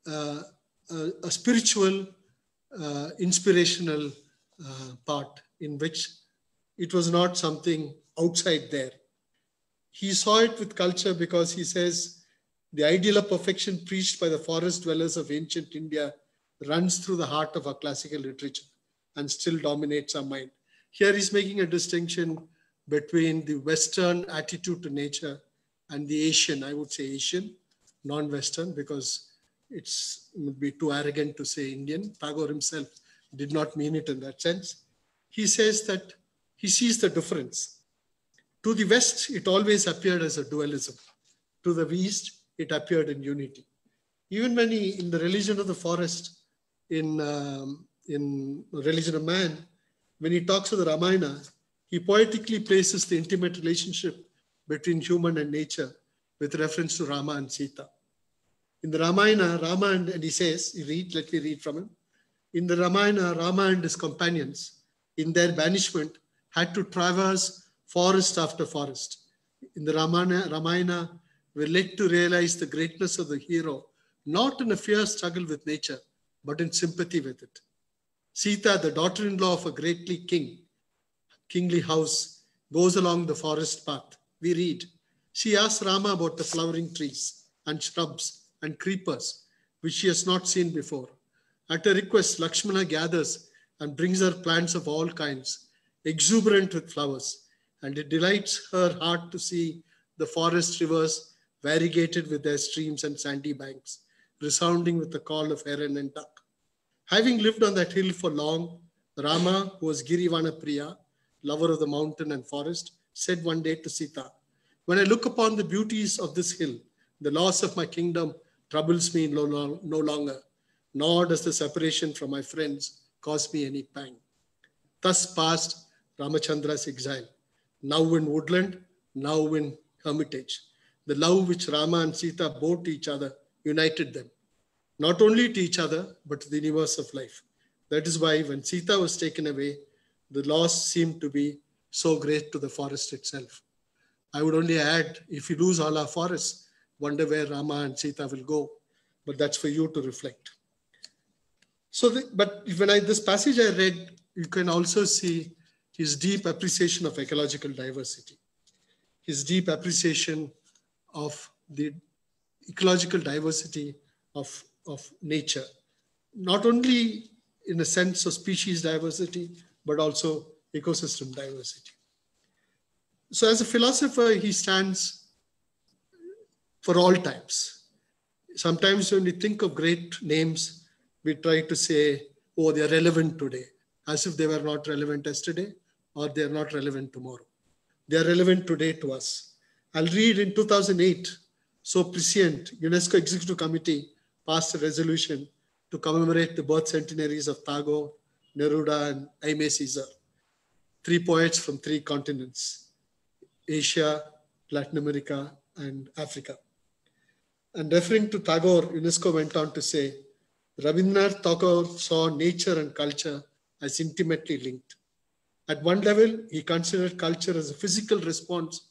a spiritual, inspirational part in which it was not something outside there. He saw it with culture because he says, the ideal of perfection preached by the forest dwellers of ancient India runs through the heart of our classical literature and still dominates our mind. Here he's making a distinction between the Western attitude to nature and the Asian, I would say Asian, non-Western, because it would be too arrogant to say Indian. Tagore himself did not mean it in that sense. He says that he sees the difference. To the West, it always appeared as a dualism. To the East, it appeared in unity. Even when he, in the religion of the forest, in Religion of Man, when he talks of the Ramayana, he poetically places the intimate relationship between human and nature with reference to Rama and Sita. In the Ramayana, Rama and he says, let me read from him. In the Ramayana, Rama and his companions, in their banishment, had to traverse forest after forest. In the Ramayana, we're led to realize the greatness of the hero, not in a fierce struggle with nature, but in sympathy with it. Sita, the daughter-in-law of a kingly house, goes along the forest path. We read, she asks Rama about the flowering trees and shrubs and creepers, which she has not seen before. At her request, Lakshmana gathers and brings her plants of all kinds, exuberant with flowers, and it delights her heart to see the forest rivers variegated with their streams and sandy banks, resounding with the call of heron and duck. Having lived on that hill for long, Rama, who was Girivana Priya, lover of the mountain and forest, said one day to Sita, when I look upon the beauties of this hill, the loss of my kingdom troubles me no longer, nor does the separation from my friends cause me any pang. Thus passed Ramachandra's exile, now in woodland, now in hermitage. The love which Rama and Sita bore to each other united them, not only to each other, but to the universe of life. That is why when Sita was taken away, the loss seemed to be so great to the forest itself. I would only add, if we lose all our forests, wonder where Rama and Sita will go. But that's for you to reflect. So, this passage I read, you can also see his deep appreciation of ecological diversity, his deep appreciation of the ecological diversity of nature, not only in a sense of species diversity, but also ecosystem diversity. So as a philosopher, he stands for all times. Sometimes when we think of great names, we try to say, oh, they are relevant today, as if they were not relevant yesterday or they are not relevant tomorrow. They are relevant today to us. I'll read in 2008, so prescient, UNESCO Executive Committee passed a resolution to commemorate the birth centenaries of Tagore, Neruda, and Aimé Césaire, 3 poets from 3 continents, Asia, Latin America, and Africa. And referring to Tagore, UNESCO went on to say, Rabindranath Tagore saw nature and culture as intimately linked. At one level, he considered culture as a physical response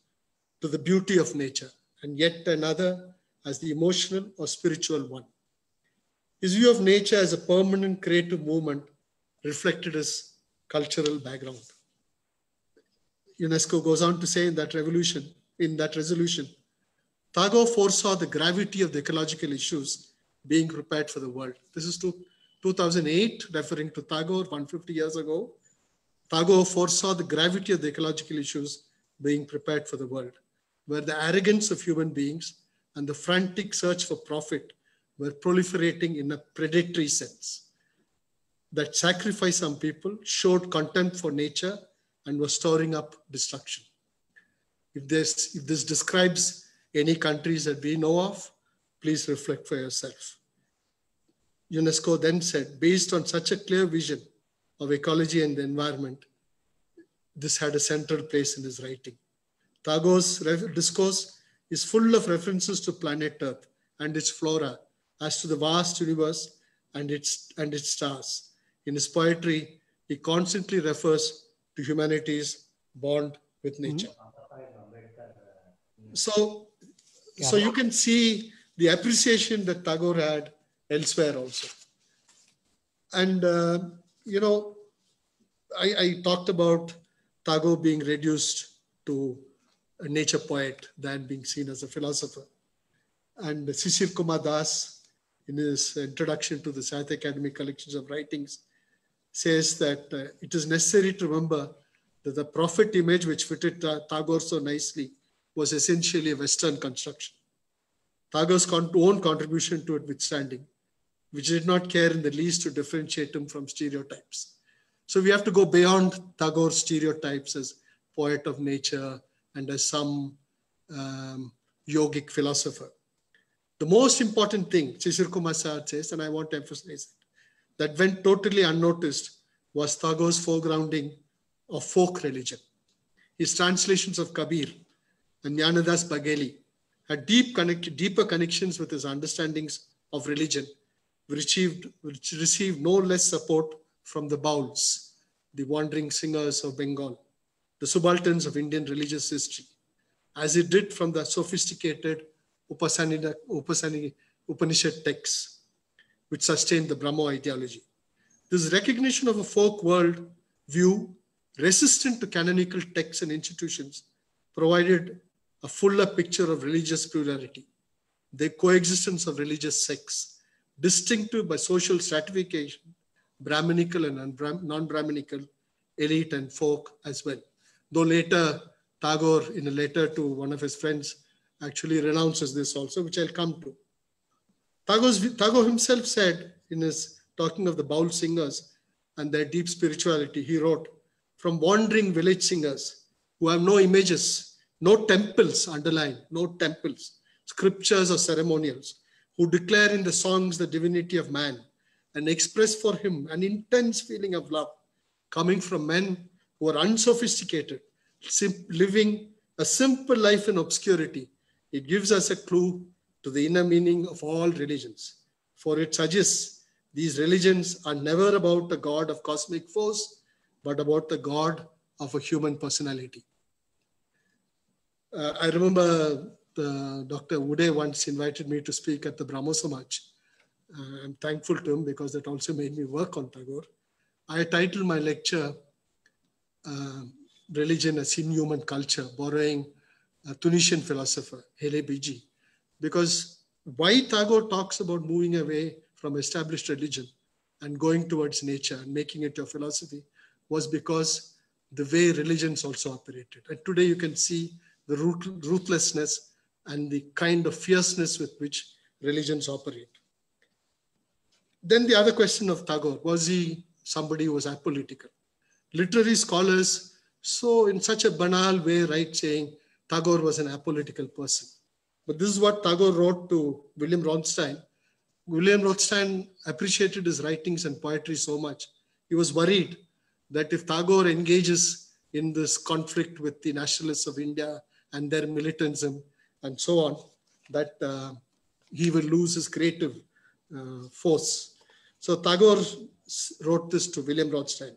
to the beauty of nature, and yet another as the emotional or spiritual one. His view of nature as a permanent creative movement reflected his cultural background. UNESCO goes on to say in that resolution, Tagore foresaw the gravity of the ecological issues being prepared for the world. This is 2008, referring to Tagore 150 years ago. Tagore foresaw the gravity of the ecological issues being prepared for the world, where the arrogance of human beings and the frantic search for profit were proliferating in a predatory sense. That sacrifice some people showed contempt for nature and was storing up destruction. If this describes any countries that we know of, please reflect for yourself. UNESCO then said, based on such a clear vision of ecology and the environment, this had a central place in his writing. Tagore's discourse is full of references to planet Earth and its flora, as to the vast universe and its stars. In his poetry, he constantly refers to humanity's bond with nature. So you can see the appreciation that Tagore had elsewhere also. And, I talked about Tagore being reduced to a nature poet than being seen as a philosopher. And Shishir Kumar Das, in his introduction to the Sahitya Academy collections of writings, says that it is necessary to remember that the prophet image which fitted Tagore so nicely was essentially a Western construction. Tagore's own contribution to it withstanding, which did not care in the least to differentiate him from stereotypes. So we have to go beyond Tagore's stereotypes as poet of nature and as some yogic philosopher. The most important thing, Shishir Kumar says, and I want to emphasize it, that went totally unnoticed was Tagore's foregrounding of folk religion. His translations of Kabir and Jnanadas Bagheli had deeper connections with his understandings of religion, which received no less support from the Bauls, the wandering singers of Bengal, the subalterns of Indian religious history, as it did from the sophisticated Upanishad texts, which sustained the Brahmo ideology. This recognition of a folk world view resistant to canonical texts and institutions provided a fuller picture of religious plurality, the coexistence of religious sects, distinctive by social stratification, Brahminical and non-Brahminical, elite and folk as well. Though later, Tagore, in a letter to one of his friends, actually renounces this also, which I'll come to. Tagore himself said, in his talking of the Baul singers and their deep spirituality, he wrote, from wandering village singers who have no images, no temples, underline, no temples, scriptures or ceremonials, who declare in the songs the divinity of man and express for him an intense feeling of love coming from men who are unsophisticated, living a simple life in obscurity. It gives us a clue to the inner meaning of all religions. For it suggests these religions are never about a God of cosmic force, but about the God of a human personality. I remember Dr. Uday once invited me to speak at the Brahmo Samaj. I'm thankful to him because that also made me work on Tagore. I titled my lecture, Religion as Inhuman Culture, borrowing a Tunisian philosopher, Hele Biji. Because why Tagore talks about moving away from established religion and going towards nature and making it your philosophy was because the way religions also operated. And today you can see the ruthlessness and the kind of fierceness with which religions operate. Then the other question of Tagore, was he somebody who was apolitical? Literary scholars so in such a banal way write saying Tagore was an apolitical person. But this is what Tagore wrote to William Rothstein. William Rothstein appreciated his writings and poetry so much. He was worried that if Tagore engages in this conflict with the nationalists of India and their militantism and so on, that he will lose his creative force. So Tagore wrote this to William Rothstein.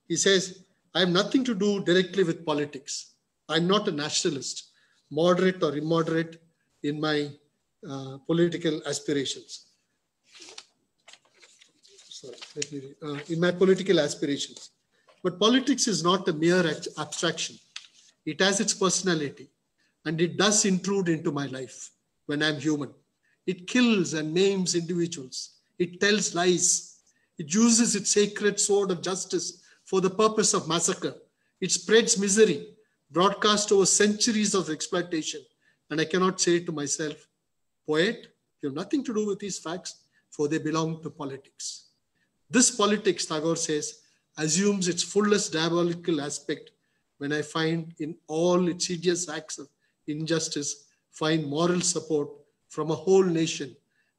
He says, I have nothing to do directly with politics. I'm not a nationalist, moderate or immoderate in my political aspirations. Sorry, let me read. In my political aspirations. But politics is not a mere abstraction. It has its personality, and it does intrude into my life when I'm human. It kills and maims individuals. It tells lies. It uses its sacred sword of justice for the purpose of massacre. It spreads misery, broadcast over centuries of exploitation. And I cannot say to myself, poet, you have nothing to do with these facts, for they belong to politics. This politics, Tagore says, assumes its fullest diabolical aspect when I find in all its hideous acts of injustice, find moral support from a whole nation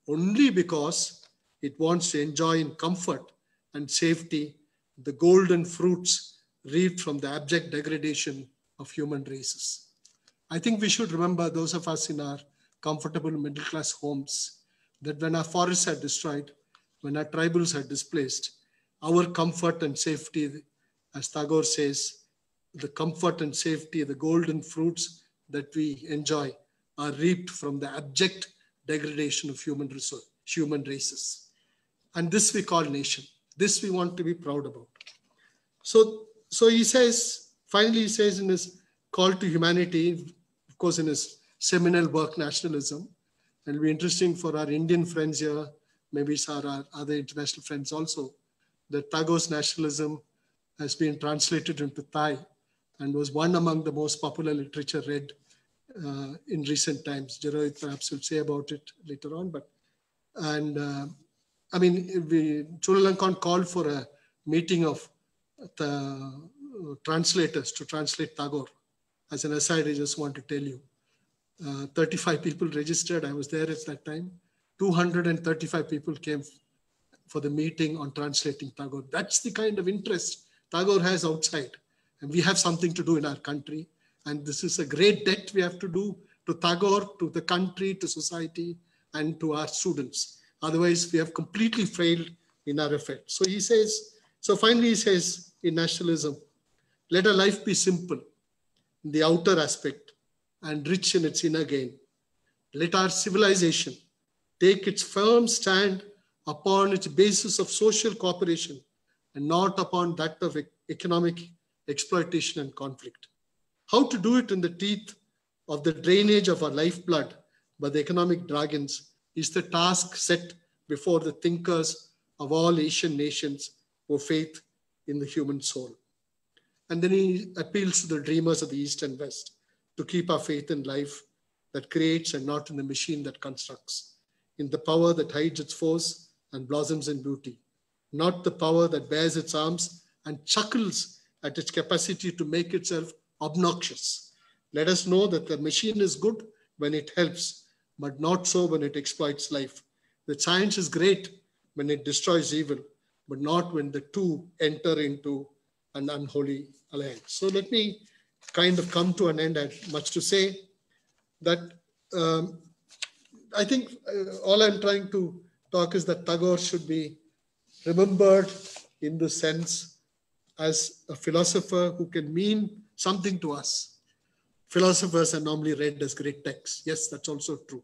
only because it wants to enjoy in comfort and safety the golden fruits reaped from the abject degradation of human races. I think we should remember, those of us in our comfortable middle-class homes, that when our forests are destroyed, when our tribals are displaced, our comfort and safety, as Tagore says, the comfort and safety, the golden fruits that we enjoy are reaped from the abject degradation of human races. And this we call nation. This we want to be proud about. So he says, finally he says in his call to humanity, of course in his seminal work, Nationalism, and it'll be interesting for our Indian friends here, maybe our other international friends also, that Tagore's Nationalism has been translated into Thai and was one among the most popular literature read in recent times. Jeroid perhaps will say about it later on. I mean, Chulalongkorn called for a meeting of the translators to translate Tagore. As an aside, I just want to tell you, 35 people registered. I was there at that time. 235 people came for the meeting on translating Tagore. That's the kind of interest Tagore has outside. And we have something to do in our country. And this is a great debt we have to do to Tagore, to the country, to society, and to our students. Otherwise, we have completely failed in our effort. So he says, so finally he says in Nationalism, let our life be simple in the outer aspect and rich in its inner gain. Let our civilization take its firm stand upon its basis of social cooperation and not upon that of economic exploitation and conflict. How to do it in the teeth of the drainage of our lifeblood by the economic dragons is the task set before the thinkers of all Asian nations who have faith in the human soul. And then he appeals to the dreamers of the East and West to keep our faith in life that creates and not in the machine that constructs, in the power that hides its force and blossoms in beauty, not the power that bears its arms and chuckles at its capacity to make itself obnoxious. Let us know that the machine is good when it helps, but not so when it exploits life. The science is great when it destroys evil, but not when the two enter into an unholy alliance. So let me kind of come to an end. I have much to say. That I think all I'm trying to talk is that Tagore should be remembered in the sense as a philosopher who can mean something to us. Philosophers are normally read as great texts. Yes, that's also true.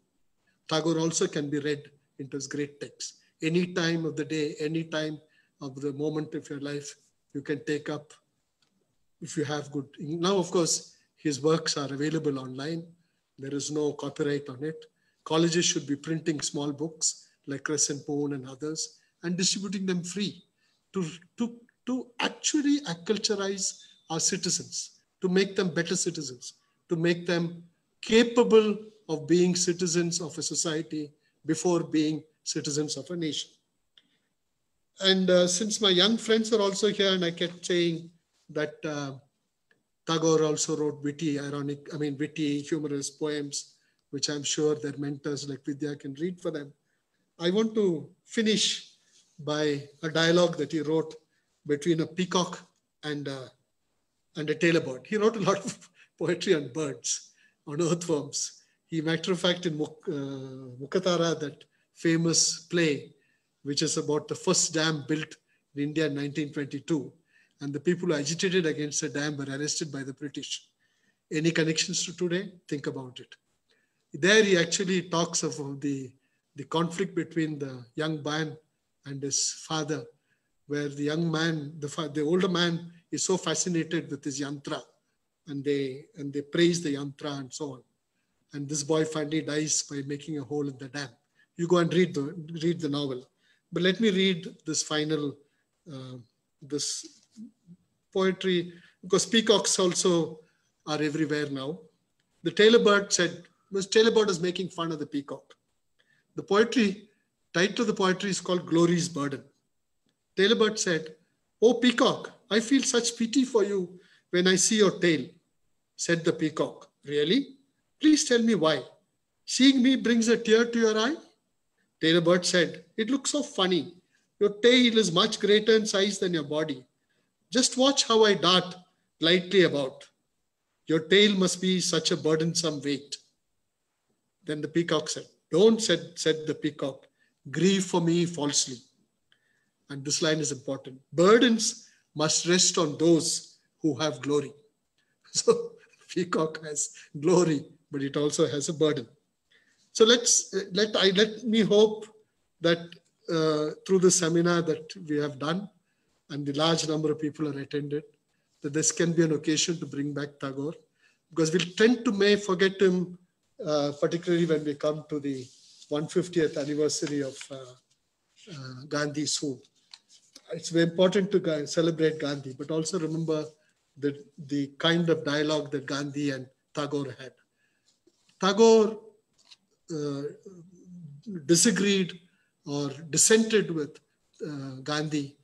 Tagore also can be read into his great texts. Any time of the day, any time of the moment of your life, you can take up if you have good. Now, of course, his works are available online. There is no copyright on it. Colleges should be printing small books like Crescent Moon and others and distributing them free to actually acculturize our citizens, to make them better citizens, to make them capable of being citizens of a society before being citizens of a nation. And since my young friends are also here, and I kept saying that Tagore also wrote witty, humorous poems, which I'm sure their mentors like Vidya can read for them. I want to finish by a dialogue that he wrote between a peacock and a tailor bird. He wrote a lot of poetry on birds, on earthworms. Matter of fact, in Mukatara, that famous play, which is about the first dam built in India in 1922, and the people who agitated against the dam were arrested by the British. Any connections to today? Think about it. There he actually talks of the conflict between the young man and his father, where the young man, the older man is so fascinated with his yantra, and they praise the yantra and so on. And this boy finally dies by making a hole in the dam. You go and read the novel. But let me read this final, this poetry, because peacocks also are everywhere now. The tailor bird said, tailor bird is making fun of the peacock. The title of the poetry is called Glory's Burden. Tailor bird said, "Oh peacock, I feel such pity for you when I see your tail." Said the peacock, "Really? Please tell me why. Seeing me brings a tear to your eye?" Tailor bird said, "It looks so funny. Your tail is much greater in size than your body. Just watch how I dart lightly about. Your tail must be such a burdensome weight." Then the peacock said, "Don't," said the peacock, "grieve for me falsely." And this line is important. Burdens must rest on those who have glory. So peacock has glory, but it also has a burden. So let me hope that through the seminar that we have done, and the large number of people are attended, that this can be an occasion to bring back Tagore, because we'll tend to may forget him, particularly when we come to the 150th anniversary of Gandhi soon. It's very important to celebrate Gandhi, but also remember the kind of dialogue that Gandhi and Tagore had. Tagore disagreed or dissented with Gandhi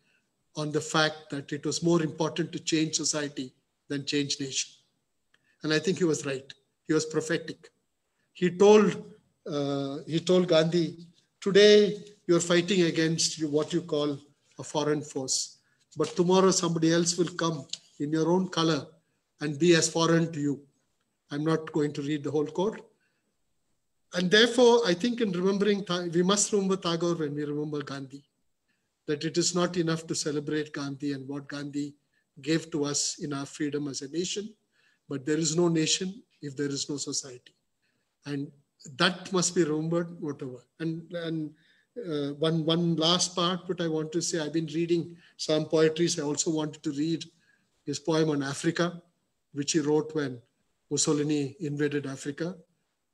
on the fact that it was more important to change society than change nation. And I think he was right. He was prophetic. He told Gandhi, "Today you're fighting against what you call a foreign force, but tomorrow somebody else will come in your own color and be as foreign to you." I'm not going to read the whole quote. And therefore, I think in remembering, we must remember Tagore when we remember Gandhi, that it is not enough to celebrate Gandhi and what Gandhi gave to us in our freedom as a nation, but there is no nation if there is no society. And that must be remembered, whatever. And one last part, but I want to say, I've been reading some poetries. I also wanted to read his poem on Africa, which he wrote when Mussolini invaded Africa,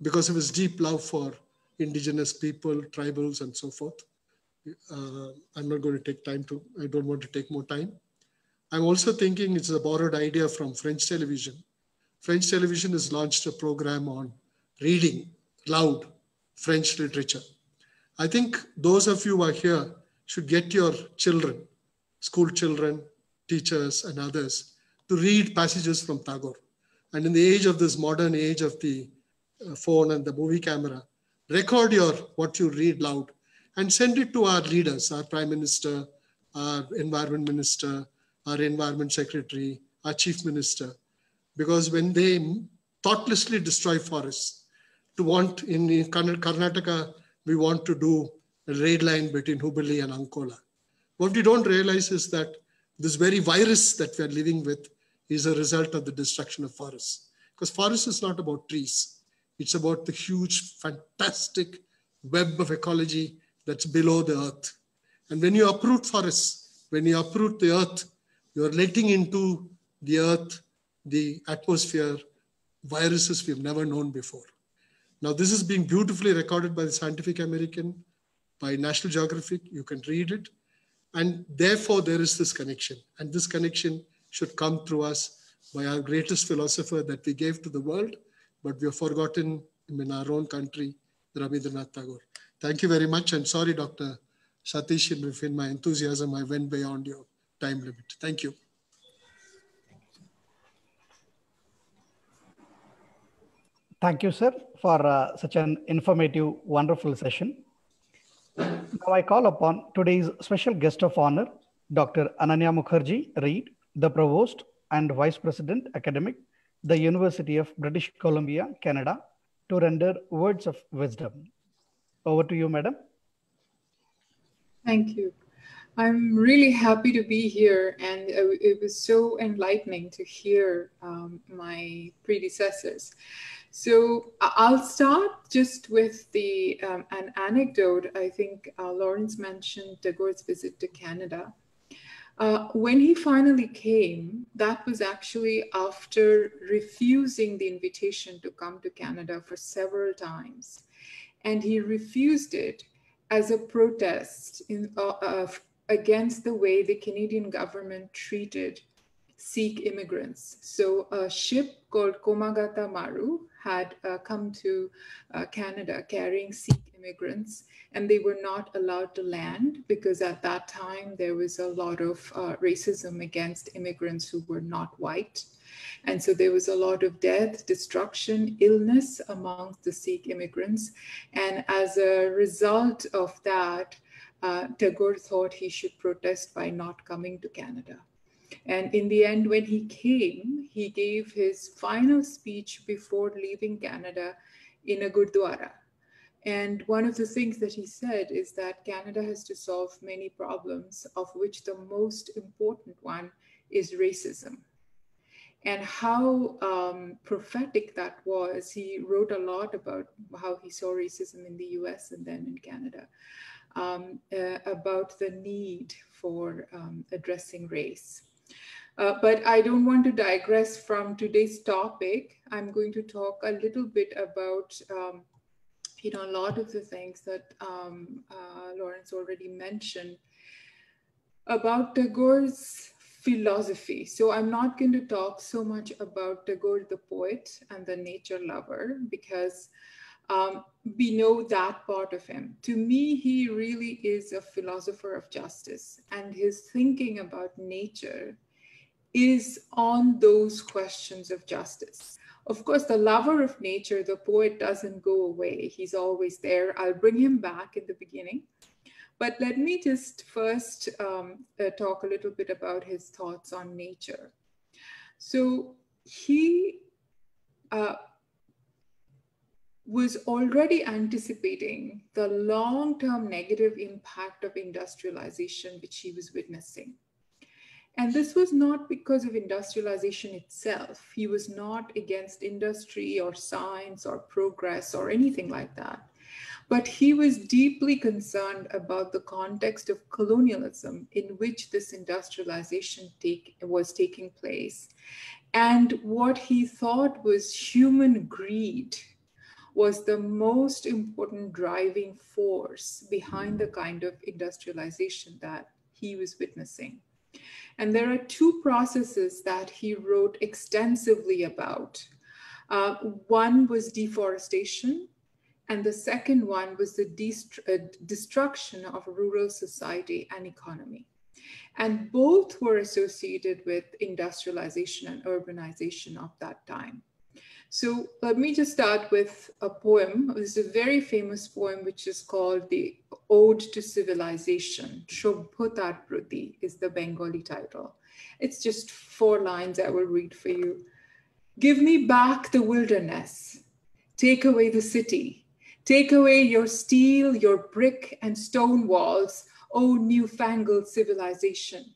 because of his deep love for indigenous people, tribals, and so forth. I'm not going to take time I don't want to take more time. I'm also thinking it's a borrowed idea from French television. French television has launched a program on reading loud French literature. I think those of you who are here should get your children, school children, teachers, and others to read passages from Tagore. And in the age of this modern age of the phone and the movie camera, record what you read loud and send it to our leaders, our Prime Minister, our Environment Minister, our Environment Secretary, our Chief Minister. Because when they thoughtlessly destroy forests, in Karnataka, we want to do a rail line between Hubballi and Ankola. What we don't realize is that this very virus that we are living with is a result of the destruction of forests. Because forest is not about trees. It's about the huge, fantastic web of ecology that's below the earth. And when you uproot forests, when you uproot the earth, you're letting into the earth, the atmosphere, viruses we've never known before. Now, this is being beautifully recorded by the Scientific American, by National Geographic. You can read it. And therefore, there is this connection. And this connection should come through us by our greatest philosopher that we gave to the world, but we have forgotten in our own country, Rabindranath Tagore. Thank you very much. And sorry, Dr. Satish, if in my enthusiasm, I went beyond your time limit. Thank you. Thank you, sir, for such an informative, wonderful session. Now I call upon today's special guest of honor, Dr. Ananya Mukherjee Reid, the Provost and Vice President Academic, the University of British Columbia, Canada, to render words of wisdom. Over to you, madam. Thank you. I'm really happy to be here, and it was so enlightening to hear my predecessors. So I'll start just with an anecdote. I think Lawrence mentioned Tagore's visit to Canada. When he finally came, that was actually after refusing the invitation to come to Canada for several times. And he refused it as a protest against the way the Canadian government treated Sikh immigrants. So a ship called Komagata Maru had come to Canada carrying Sikh immigrants, and they were not allowed to land because at that time there was a lot of racism against immigrants who were not white. And so there was a lot of death, destruction, illness amongst the Sikh immigrants. And as a result of that, Tagore thought he should protest by not coming to Canada. And in the end, when he came, he gave his final speech before leaving Canada in a Gurdwara. And one of the things that he said is that Canada has to solve many problems, of which the most important one is racism. And how prophetic that was. He wrote a lot about how he saw racism in the US and then in Canada, about the need for addressing race. But I don't want to digress from today's topic. I'm going to talk a little bit about a lot of the things that Lawrence already mentioned about Tagore's philosophy. So I'm not going to talk so much about Tagore the poet and the nature lover, because we know that part of him. To me, he really is a philosopher of justice, and his thinking about nature is on those questions of justice. Of course, the lover of nature, the poet, doesn't go away. He's always there. I'll bring him back in the beginning. But let me just first talk a little bit about his thoughts on nature. So he was already anticipating the long-term negative impact of industrialization, which he was witnessing. And this was not because of industrialization itself. He was not against industry or science or progress or anything like that. But he was deeply concerned about the context of colonialism in which this industrialization was taking place. And what he thought was human greed was the most important driving force behind the kind of industrialization that he was witnessing. And there are two processes that he wrote extensively about. One was deforestation, and the second one was the destruction of rural society and economy. And both were associated with industrialization and urbanization of that time. So let me just start with a poem. This is a very famous poem, which is called the Ode to Civilization. Shobhotar Prati is the Bengali title. It's just 4 lines I will read for you. Give me back the wilderness. Take away the city. Take away your steel, your brick and stone walls, O newfangled civilization.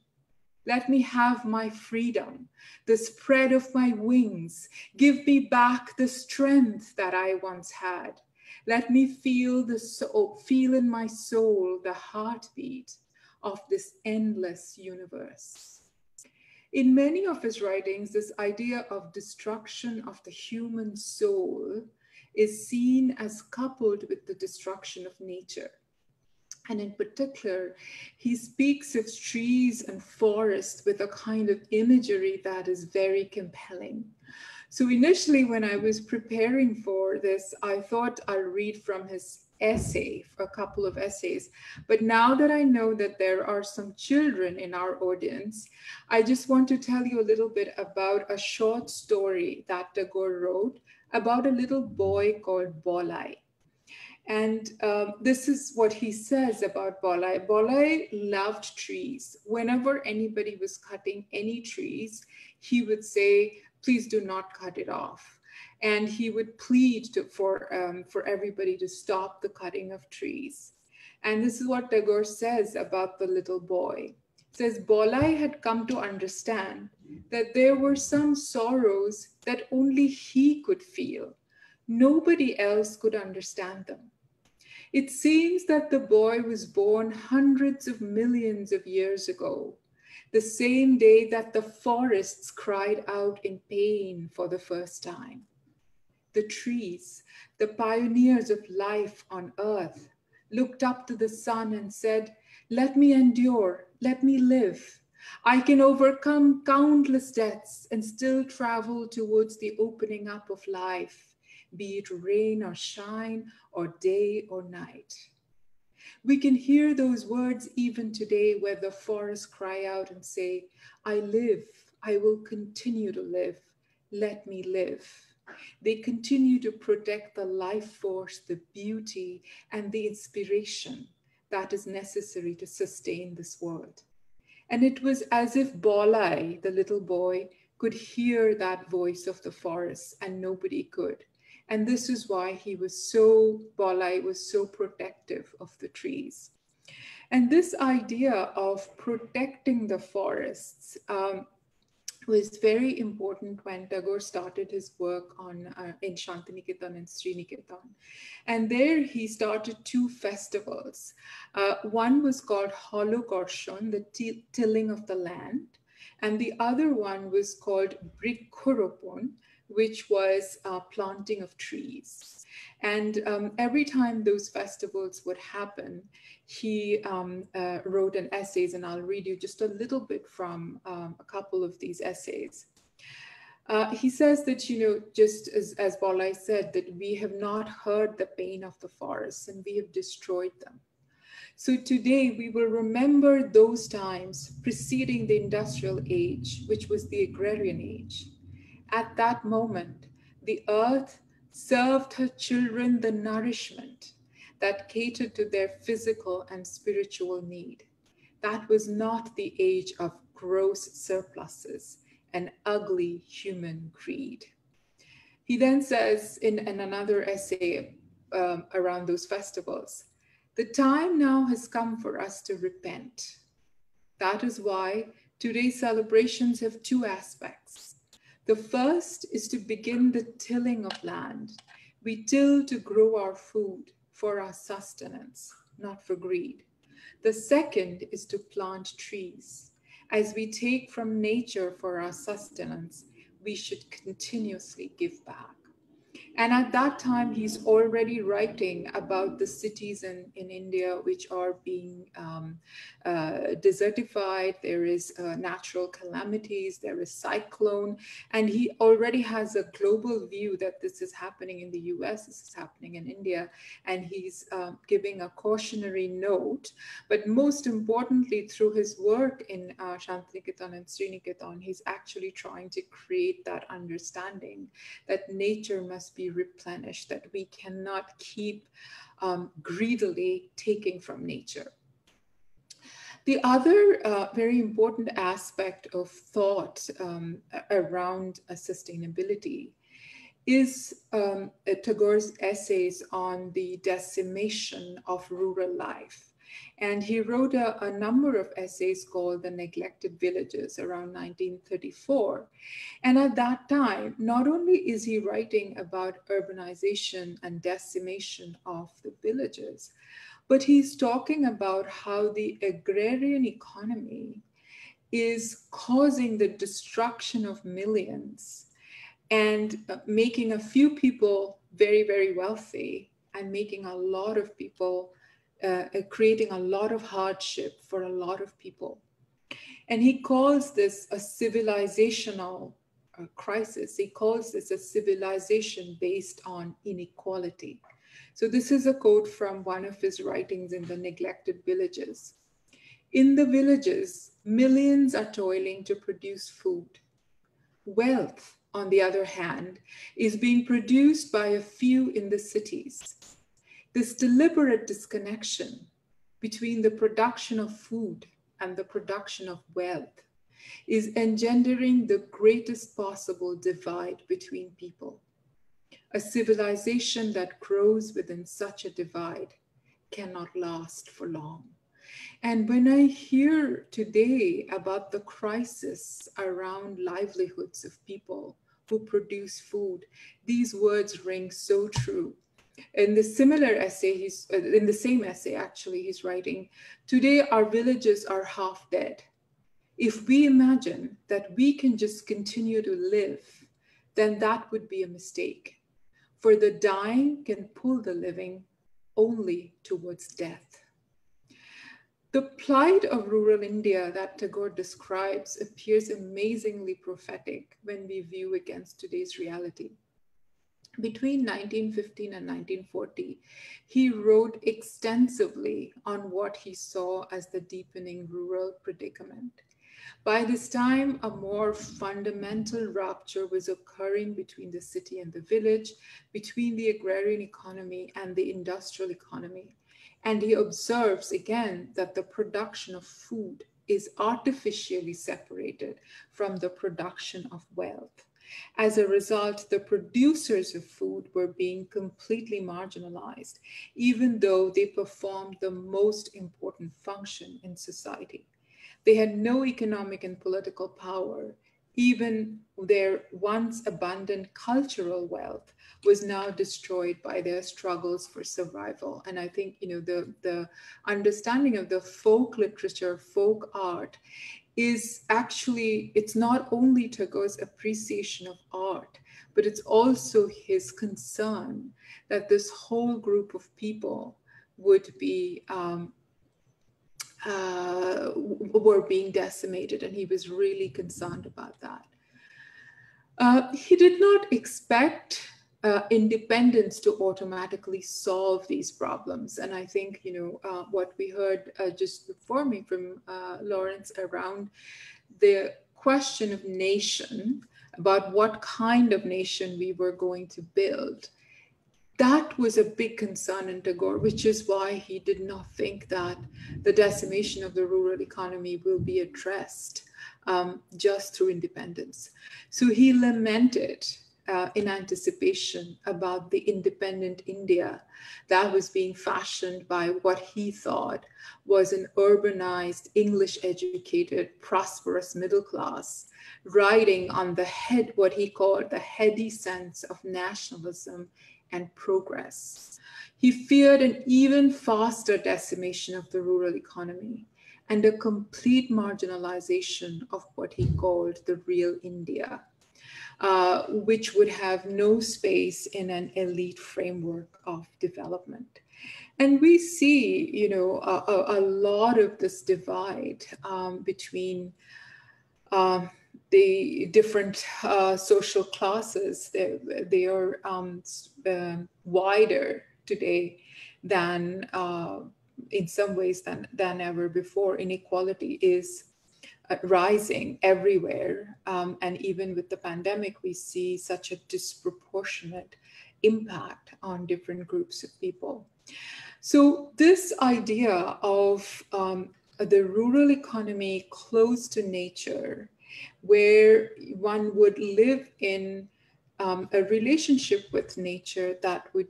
Let me have my freedom, the spread of my wings. Give me back the strength that I once had. Let me feel in my soul the heartbeat of this endless universe. In many of his writings, this idea of destruction of the human soul is seen as coupled with the destruction of nature. And in particular, he speaks of trees and forests with a kind of imagery that is very compelling. So initially, when I was preparing for this, I thought I'll read from his essay, a couple of essays. But now that I know that there are some children in our audience, I just want to tell you a little bit about a short story that Tagore wrote about a little boy called Bolai. And this is what he says about Bolai. Bolai loved trees. Whenever anybody was cutting any trees, he would say, please do not cut it off. And he would plead for everybody to stop the cutting of trees. And this is what Tagore says about the little boy. He says, Bolai had come to understand that there were some sorrows that only he could feel. Nobody else could understand them. It seems that the boy was born hundreds of millions of years ago, the same day that the forests cried out in pain for the first time. The trees, the pioneers of life on earth, looked up to the sun and said, let me endure, let me live. I can overcome countless deaths and still travel towards the opening up of life, be it rain or shine or day or night. We can hear those words even today where the forests cry out and say, I live, I will continue to live, let me live. They continue to protect the life force, the beauty, and the inspiration that is necessary to sustain this world. And it was as if Bolai, the little boy, could hear that voice of the forest and nobody could. And this is why Bolai was so protective of the trees. And this idea of protecting the forests was very important when Tagore started his work in Shantiniketan and Sriniketan. And there he started two festivals. One was called Holokorshon, the tilling of the land. And the other one was called Brikhuropon, which was planting of trees. And every time those festivals would happen, he wrote an essays, and I'll read you just a little bit from a couple of these essays. He says that, just as Bolai said, that we have not heard the pain of the forests and we have destroyed them. So today we will remember those times preceding the industrial age, which was the agrarian age. At that moment, the earth served her children the nourishment that catered to their physical and spiritual need. That was not the age of gross surpluses and ugly human greed. He then says in another essay around those festivals, the time now has come for us to repent. That is why today's celebrations have two aspects. The first is to begin the tilling of land. We till to grow our food for our sustenance, not for greed. The second is to plant trees. As we take from nature for our sustenance, we should continuously give back. And at that time, he's already writing about the cities in India which are being desertified. There is natural calamities, there is cyclone, and he already has a global view that this is happening in the US, this is happening in India, and he's giving a cautionary note. But most importantly, through his work in Shantiniketan and Sriniketan, he's actually trying to create that understanding that nature must be replenished, that we cannot keep greedily taking from nature. The other very important aspect of thought around sustainability is Tagore's essays on the decimation of rural life. And he wrote a number of essays called The Neglected Villages around 1934. And at that time, not only is he writing about urbanization and decimation of the villages, but he's talking about how the agrarian economy is causing the destruction of millions and making a few people very, very wealthy and making a lot of people creating a lot of hardship for a lot of people. And he calls this a civilizational crisis. He calls this a civilization based on inequality. So this is a quote from one of his writings in The Neglected Villages. In the villages, millions are toiling to produce food. Wealth, on the other hand, is being produced by a few in the cities. This deliberate disconnection between the production of food and the production of wealth is engendering the greatest possible divide between people. A civilization that grows within such a divide cannot last for long. And when I hear today about the crisis around livelihoods of people who produce food, these words ring so true. In the similar essay, in the same essay, actually, he's writing, today our villages are half dead. If we imagine that we can just continue to live, then that would be a mistake. For the dying can pull the living only towards death. The plight of rural India that Tagore describes appears amazingly prophetic when we view against today's reality. Between 1915 and 1940, he wrote extensively on what he saw as the deepening rural predicament. By this time, a more fundamental rupture was occurring between the city and the village, between the agrarian economy and the industrial economy. And he observes again that the production of food is artificially separated from the production of wealth. As a result, the producers of food were being completely marginalized, even though they performed the most important function in society. They had no economic and political power. Even their once abundant cultural wealth was now destroyed by their struggles for survival. And I think, the understanding of the folk literature, folk art, is actually, it's not only Tagore's appreciation of art, but it's also his concern that this whole group of people would be were being decimated, and he was really concerned about that. He did not expect independence to automatically solve these problems, and I think what we heard just before me from Lawrence around the question of nation, about what kind of nation we were going to build. That was a big concern in Tagore, which is why he did not think that the decimation of the rural economy will be addressed just through independence. So he lamented in anticipation about the independent India that was being fashioned by what he thought was an urbanized, English-educated, prosperous middle class, riding on the head, what he called the heady sense of nationalism and progress. He feared an even faster decimation of the rural economy and a complete marginalization of what he called the real India, which would have no space in an elite framework of development. And we see, a lot of this divide between the different social classes. They are wider today than, in some ways, than ever before. Inequality is rising everywhere. And even with the pandemic, we see such a disproportionate impact on different groups of people. So this idea of the rural economy close to nature, where one would live in a relationship with nature that would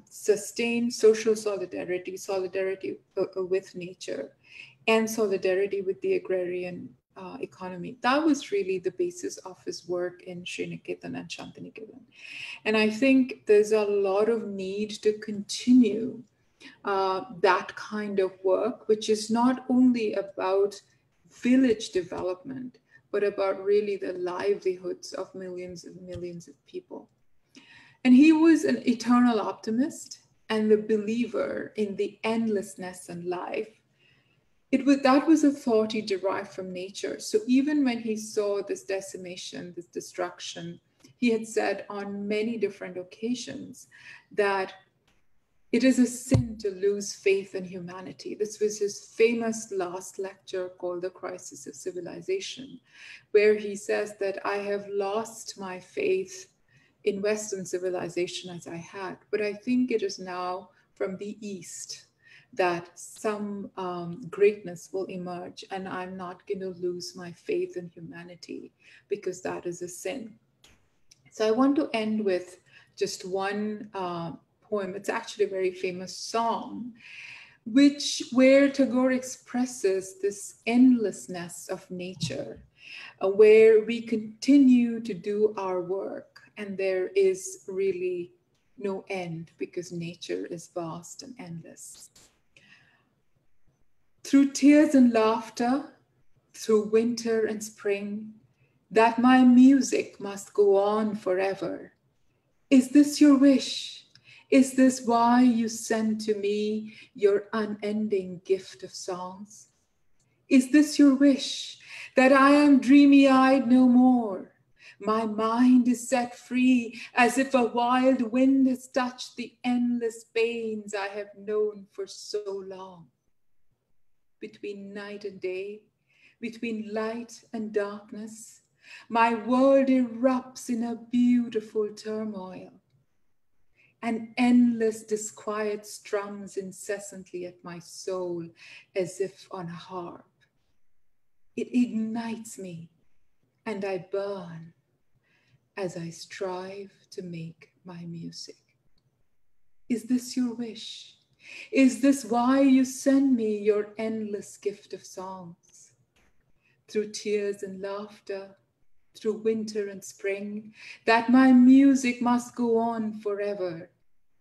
sustain social solidarity, solidarity with nature, and solidarity with the agrarian economy. That was really the basis of his work in Sriniketan and Shantiniketan. And I think there's a lot of need to continue that kind of work, which is not only about village development, but about really the livelihoods of millions and millions of people. And he was an eternal optimist. and the believer in the endlessness in life, that was a thought he derived from nature. So even when he saw this decimation, this destruction, he had said on many different occasions that it is a sin to lose faith in humanity. This was his famous last lecture called The Crisis of Civilization, where he says that I have lost my faith in Western civilization as I had, but I think it is now from the East that some greatness will emerge, and I'm not going to lose my faith in humanity because that is a sin. So I want to end with just one poem. It's actually a very famous song, where Tagore expresses this endlessness of nature, where we continue to do our work, and there is really no end because nature is vast and endless. Through tears and laughter, through winter and spring, that my music must go on forever. Is this your wish? Is this why you send to me your unending gift of songs? Is this your wish, that I am dreamy-eyed no more? My mind is set free as if a wild wind has touched the endless pains I have known for so long. Between night and day, between light and darkness, my world erupts in a beautiful turmoil. An endless disquiet strums incessantly at my soul as if on a harp. It ignites me and I burn as I strive to make my music. Is this your wish? Is this why you send me your endless gift of songs? Through tears and laughter, through winter and spring, that my music must go on forever.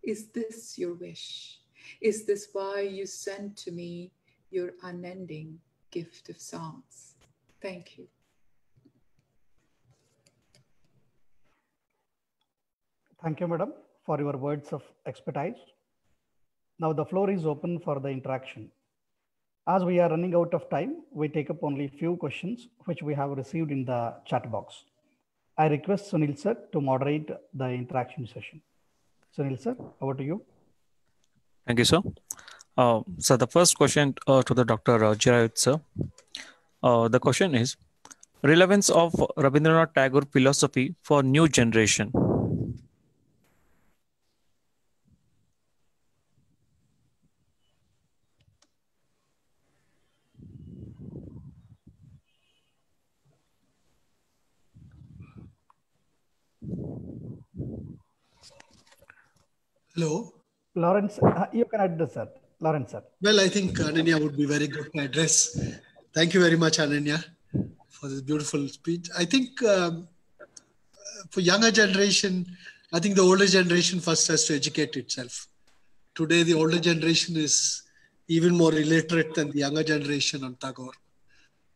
Is this your wish? Is this why you sent to me your unending gift of songs? Thank you. Thank you, madam, for your words of expertise. Now the floor is open for the interaction. As we are running out of time, we take up only few questions which we have received in the chat box. I request Sunil sir to moderate the interaction session. Sunil sir, over to you. Thank you, sir. So the first question to the Dr. Jirayut sir. The question is, relevance of Rabindranath Tagore philosophy for new generation. Hello. Lawrence, you can address sir. Lawrence sir. Well, I think Ananya would be very good to address. Thank you very much, Ananya, for this beautiful speech. I think for younger generation, I think the older generation first has to educate itself. Today, the older generation is even more illiterate than the younger generation on Tagore.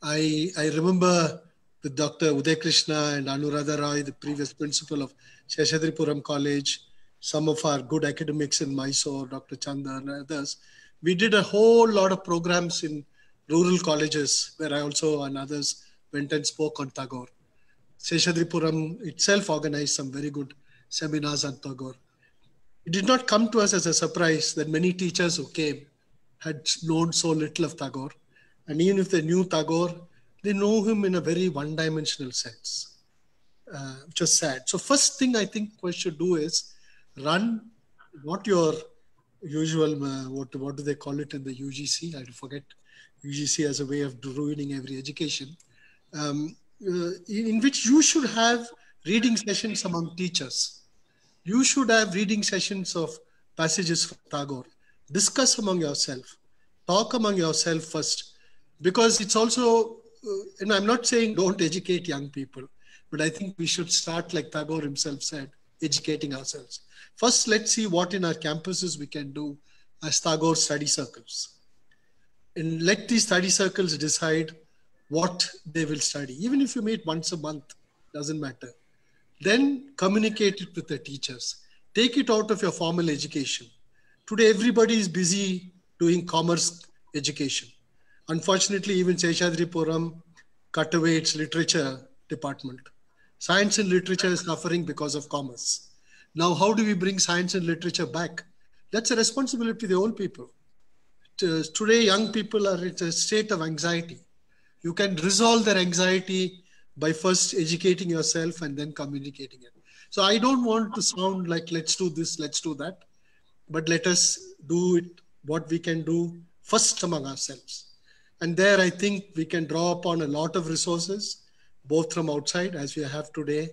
I remember with Dr. Uday Krishna and Anuradha Roy, the previous principal of Seshadripuram College, some of our good academics in Mysore, Dr. Chanda and others, we did a whole lot of programs in rural colleges where I also and others went and spoke on Tagore. Seshadripuram itself organized some very good seminars on Tagore. It did not come to us as a surprise that many teachers who came had known so little of Tagore. And even if they knew Tagore, they know him in a very one-dimensional sense, which is sad. So first thing I think one should do is run not your usual, what do they call it in the UGC? I forget. UGC as a way of ruining every education, in which you should have reading sessions among teachers. You should have reading sessions of passages from Tagore. Discuss among yourself. Talk among yourself first. Because it's also, and I'm not saying don't educate young people, but I think we should start, like Tagore himself said, educating ourselves. First, let's see what in our campuses we can do as Tagore study circles. And let these study circles decide what they will study. Even if you meet once a month, doesn't matter. Then communicate it with the teachers. Take it out of your formal education. Today, everybody is busy doing commerce education. Unfortunately, even Seshadripuram cut away its literature department. Science and literature is suffering because of commerce. Now, how do we bring science and literature back? That's a responsibility of the old people. Today, young people are in a state of anxiety. You can resolve their anxiety by first educating yourself and then communicating it. So I don't want to sound like, let's do this, let's do that, but let us do it, what we can do first among ourselves. And there, I think we can draw upon a lot of resources, both from outside, as we have today,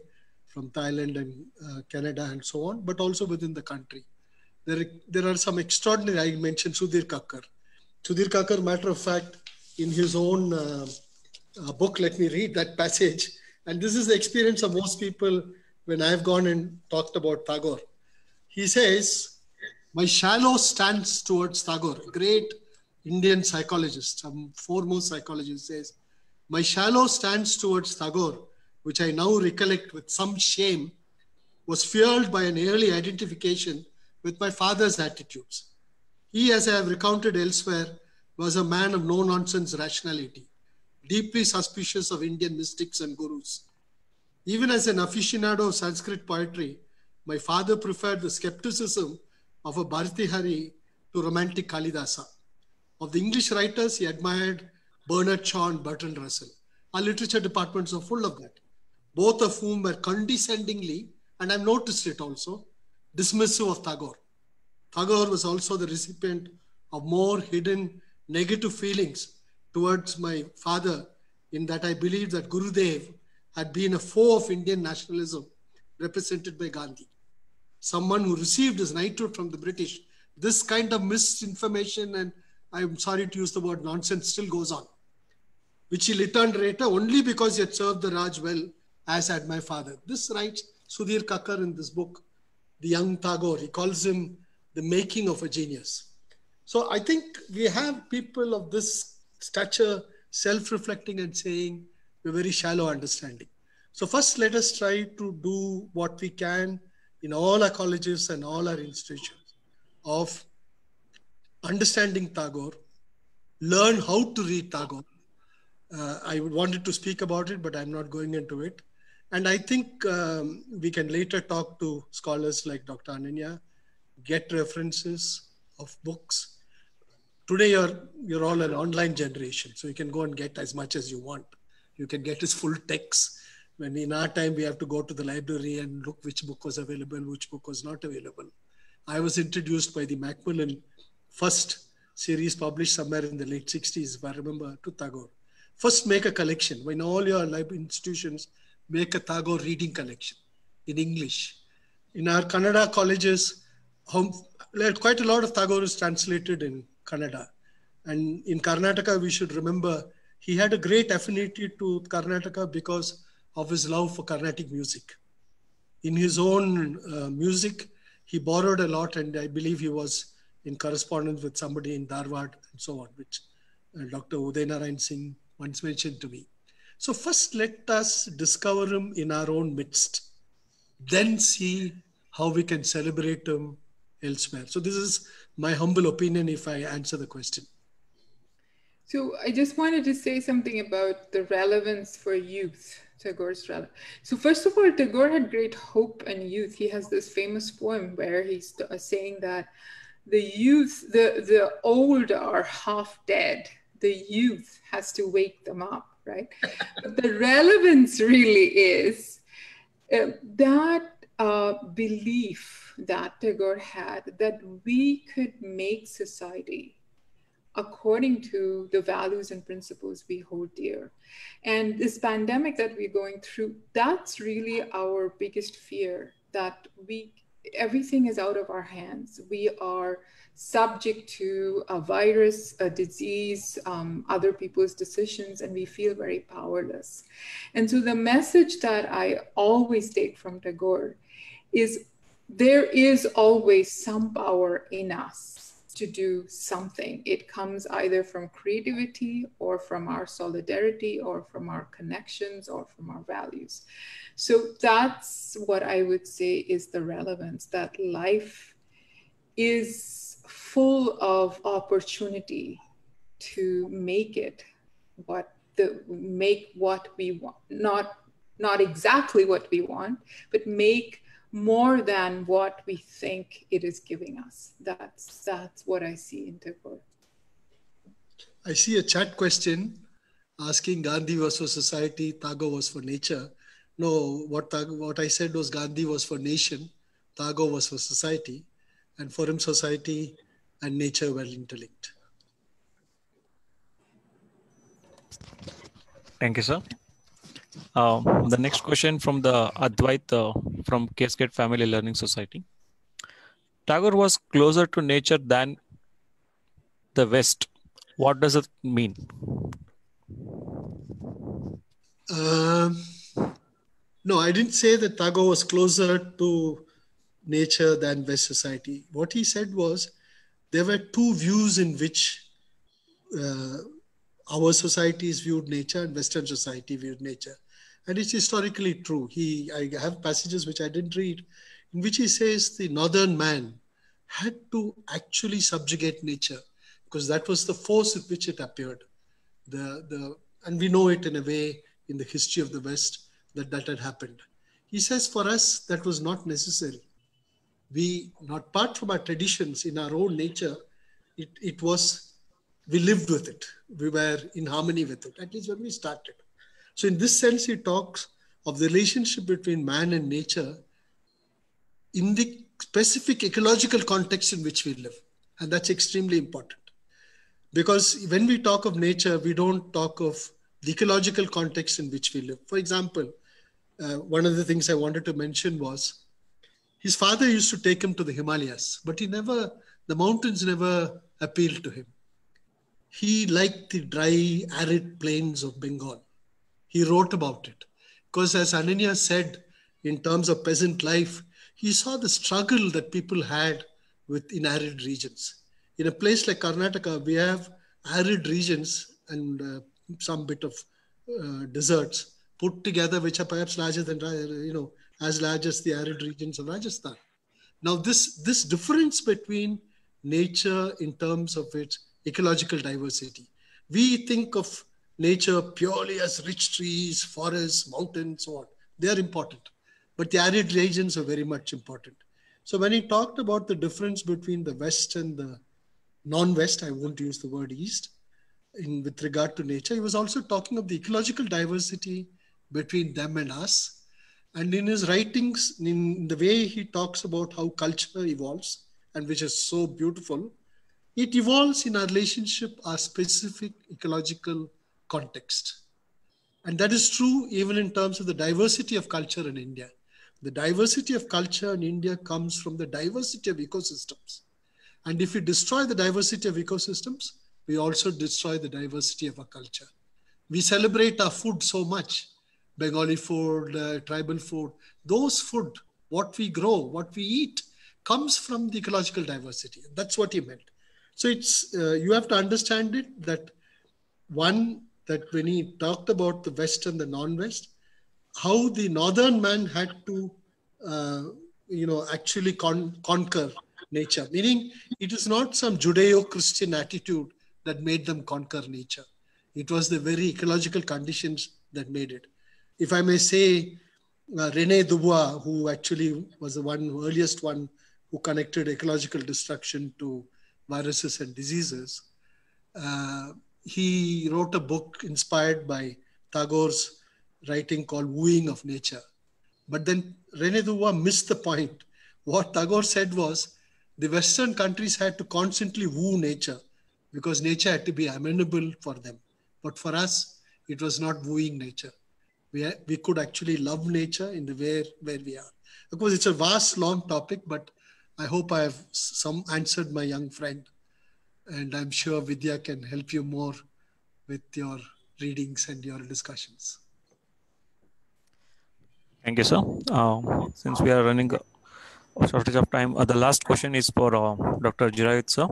from Thailand and Canada and so on, but also within the country. There are some extraordinary, I mentioned Sudhir Kakkar. Sudhir Kakkar, matter of fact, in his own book, let me read that passage. And this is the experience of most people when I've gone and talked about Tagore. He says, my shallow stance towards Tagore, a great Indian psychologist, some foremost psychologist, says, my shallow stance towards Tagore, which I now recollect with some shame, was fueled by an early identification with my father's attitudes. He, as I have recounted elsewhere, was a man of no-nonsense rationality, deeply suspicious of Indian mystics and gurus. Even as an aficionado of Sanskrit poetry, my father preferred the skepticism of a Bhartihari to romantic Kalidasa. Of the English writers, he admired Bernard Shaw and Bertrand Russell. Our literature departments are full of that, both of whom were condescendingly, and I've noticed it also, dismissive of Tagore. Tagore was also the recipient of more hidden negative feelings towards my father, in that I believe that Gurudev had been a foe of Indian nationalism represented by Gandhi, someone who received his knighthood from the British. This kind of misinformation, and I'm sorry to use the word nonsense, still goes on, which he returned later only because he had served the Raj well, as had my father. This writes Sudhir Kakkar in this book, The Young Tagore. He calls him the making of a genius. So I think we have people of this stature self-reflecting and saying a very shallow understanding. So first, let us try to do what we can in all our colleges and all our institutions of understanding Tagore, learn how to read Tagore. I wanted to speak about it, but I'm not going into it. And I think we can later talk to scholars like Dr. Ananya, get references of books. Today, you're all an online generation, so you can go and get as much as you want. You can get his full text. When in our time, we have to go to the library and look which book was available, which book was not available. I was introduced by the Macmillan first series published somewhere in the late 60s, if I remember, to Tagore. First, make a collection. When all your library institutions make a Tagore reading collection in English. In our Kannada colleges, quite a lot of Tagore is translated in Kannada. And in Karnataka, we should remember, he had a great affinity to Karnataka because of his love for Carnatic music. In his own music, he borrowed a lot, and I believe he was in correspondence with somebody in Dharwad and so on, which Dr. Uday Narayan Singh once mentioned to me. So first, let us discover him in our own midst, then see how we can celebrate him elsewhere. So this is my humble opinion if I answer the question. So I just wanted to say something about the relevance for youth, Tagore's relevance. So first of all, Tagore had great hope in youth. He has this famous poem where he's saying that the youth, the old are half dead. The youth has to wake them up, right? But the relevance really is that belief that Tagore had that we could make society according to the values and principles we hold dear. And this pandemic that we're going through, that's really our biggest fear, that everything is out of our hands. We are subject to a virus, a disease, other people's decisions, and we feel very powerless. And so the message that I always take from Tagore is there is always some power in us to do something. It comes either from creativity or from our solidarity or from our connections or from our values. So that's what I would say is the relevance, that life is full of opportunity to make it make what we want, not exactly what we want, but make more than what we think it is giving us. That's what I see in Tagore. I see a chat question asking Gandhi was for society, Tagore was for nature. No, what I said was Gandhi was for nation, Tagore was for society, and for him society and nature were interlinked. Thank you, sir. The next question from the Advait from Cascade Family Learning Society. Tagore was closer to nature than the West. What does it mean? No, I didn't say that Tagore was closer to nature than West society. What he said was there were two views in which our societies viewed nature and Western society viewed nature. And it's historically true. I have passages which I didn't read, in which he says the northern man had to actually subjugate nature because that was the force with which it appeared. And we know it in a way in the history of the West that had happened. He says for us, that was not necessary. We, not apart from our traditions in our own nature, we lived with it. We were in harmony with it, at least when we started. So in this sense, he talks of the relationship between man and nature in the specific ecological context in which we live. And that's extremely important. Because when we talk of nature, we don't talk of the ecological context in which we live. For example, one of the things I wanted to mention was his father used to take him to the Himalayas, but the mountains never appealed to him. He liked the dry, arid plains of Bengal. He wrote about it. Because as Ananya said, in terms of peasant life, he saw the struggle that people had in arid regions. In a place like Karnataka, we have arid regions and some bit of deserts put together, which are perhaps larger than, as large as the arid regions of Rajasthan. Now, this difference between nature in terms of its ecological diversity, we think of nature purely as rich trees, forests, mountains, so on. They are important. But the arid regions are very much important. So when he talked about the difference between the West and the non-West, I won't use the word East, with regard to nature, he was also talking of the ecological diversity between them and us. And in his writings, in the way he talks about how culture evolves, and which is so beautiful, it evolves in our relationship, our specific ecological context. And that is true even in terms of the diversity of culture in India. The diversity of culture in India comes from the diversity of ecosystems. And if we destroy the diversity of ecosystems, we also destroy the diversity of our culture. We celebrate our food so much, Bengali food, tribal food. Those food, what we grow, what we eat, comes from the ecological diversity. That's what he meant. So it's you have to understand it that when he talked about the West and the non-West, how the northern man had to, actually conquer nature. Meaning, it is not some Judeo-Christian attitude that made them conquer nature. It was the very ecological conditions that made it. If I may say, René Dubois, who actually was the earliest one who connected ecological destruction to viruses and diseases, he wrote a book inspired by Tagore's writing called Wooing of Nature. But then René Dubois missed the point. What Tagore said was the Western countries had to constantly woo nature because nature had to be amenable for them. But for us, it was not wooing nature. We could actually love nature in the way where we are. Of course, it's a vast, long topic, but I hope I have answered my young friend. And I'm sure Vidya can help you more with your readings and your discussions. Thank you, sir. Since we are running a shortage of time, the last question is for Dr. Jirayut, sir.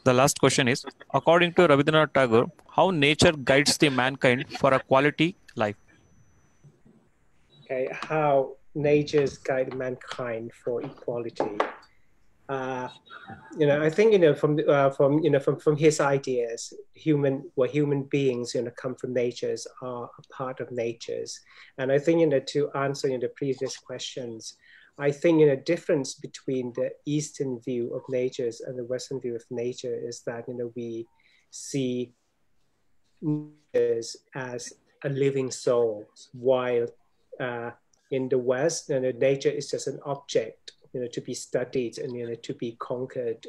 The last question is, according to Rabindranath Tagore, how nature guides the mankind for a quality life? Okay, how nature's guide mankind for equality. I think from his ideas, human beings come from natures, are a part of natures, and I think to answer the previous questions, I think difference between the Eastern view of natures and the Western view of nature is that we see natures as a living soul, while in the West, nature is just an object to be studied and to be conquered,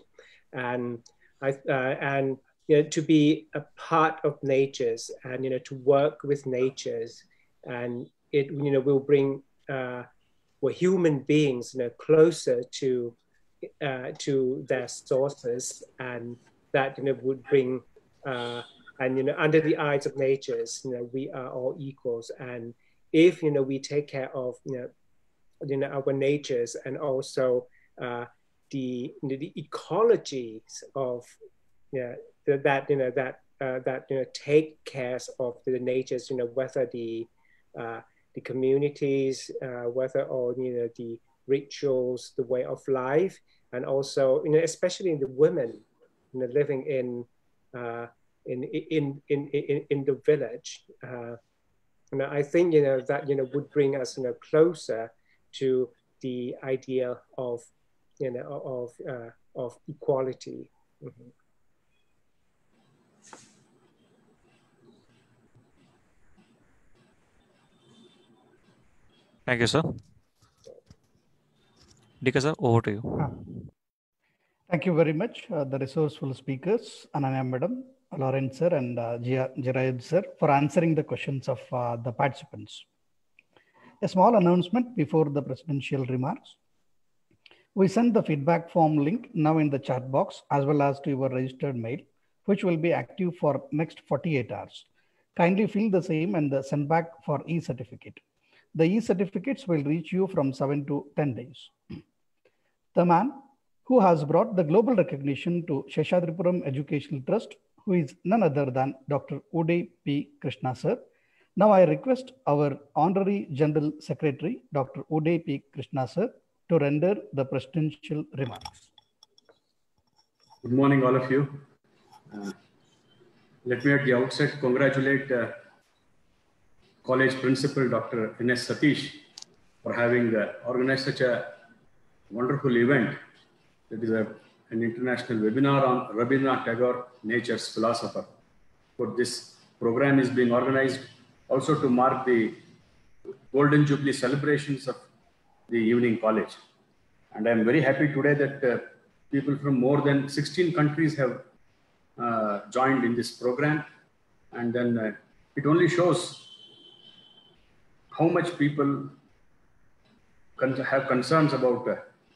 and to be a part of natures and to work with natures, and it will bring human beings closer to their sources, and that would bring and under the eyes of natures we are all equals, and if we take care of our natures and also the ecologies of that take care of the natures, whether the communities, whether or the rituals, the way of life, and also especially in the women living in the village. And I think that would bring us closer to the idea of of equality. Mm-hmm. Thank you, sir. Dika sir, over to you. Thank you very much, the resourceful speakers, Ananya Madam, Lawrence sir, and Jirayud sir, for answering the questions of the participants. A small announcement before the presidential remarks. We send the feedback form link now in the chat box as well as to your registered mail, which will be active for next 48 hours. Kindly fill the same and send back for e-certificate. The e-certificates will reach you from 7 to 10 days. The man who has brought the global recognition to Seshadripuram Educational Trust, who is none other than Dr. Uday P. Krishna sir. Now I request our Honorary General Secretary, Dr. Uday P. Krishna sir, to render the presidential remarks. Good morning, all of you. Let me at the outset congratulate College Principal Dr. N.S. Satish for having organized such a wonderful event. It is an international webinar on Rabindranath Tagore, Nature's Philosopher. For this program is being organized also to mark the Golden Jubilee celebrations of the evening college. And I'm very happy today that people from more than 16 countries have joined in this program. And then it only shows how much people have concerns about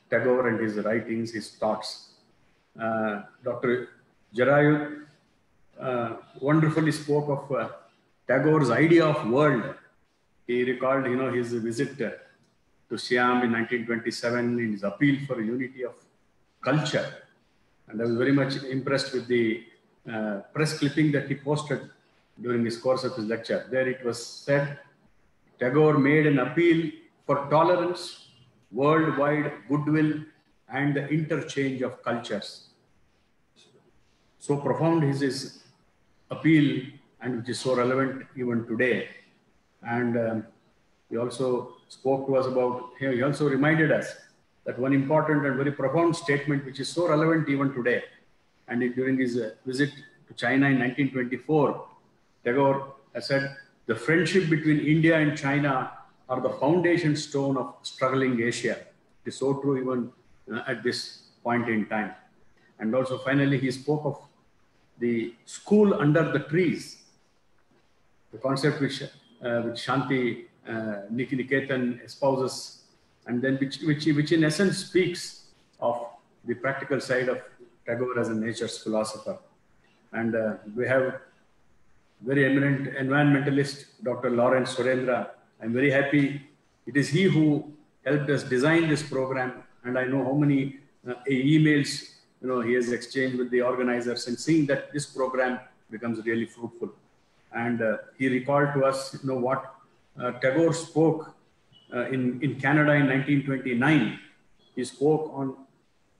Tagore and his writings, his thoughts. Dr. Jirayud wonderfully spoke of Tagore's idea of world. He recalled, his visit to Siam in 1927, in his appeal for unity of culture. And I was very much impressed with the press clipping that he posted during his course of his lecture. There it was said, Tagore made an appeal for tolerance, worldwide goodwill, and the interchange of cultures. So profound is his appeal, and which is so relevant even today. And he also spoke to us about, he also reminded us that one important and very profound statement which is so relevant even today. And during his visit to China in 1924, Tagore has said, the friendship between India and China are the foundation stone of struggling Asia. It is so true even at this point in time. And also finally, he spoke of the school under the trees, the concept which Shanti Niketan espouses, and then which in essence speaks of the practical side of Tagore as a nature's philosopher. And we have very eminent environmentalist, Dr. Lawrence Surendra. I'm very happy. It is he who helped us design this program. And I know how many emails he has exchanged with the organizers, and seeing that this program becomes really fruitful. And he recalled to us, what Tagore spoke in Canada in 1929. He spoke on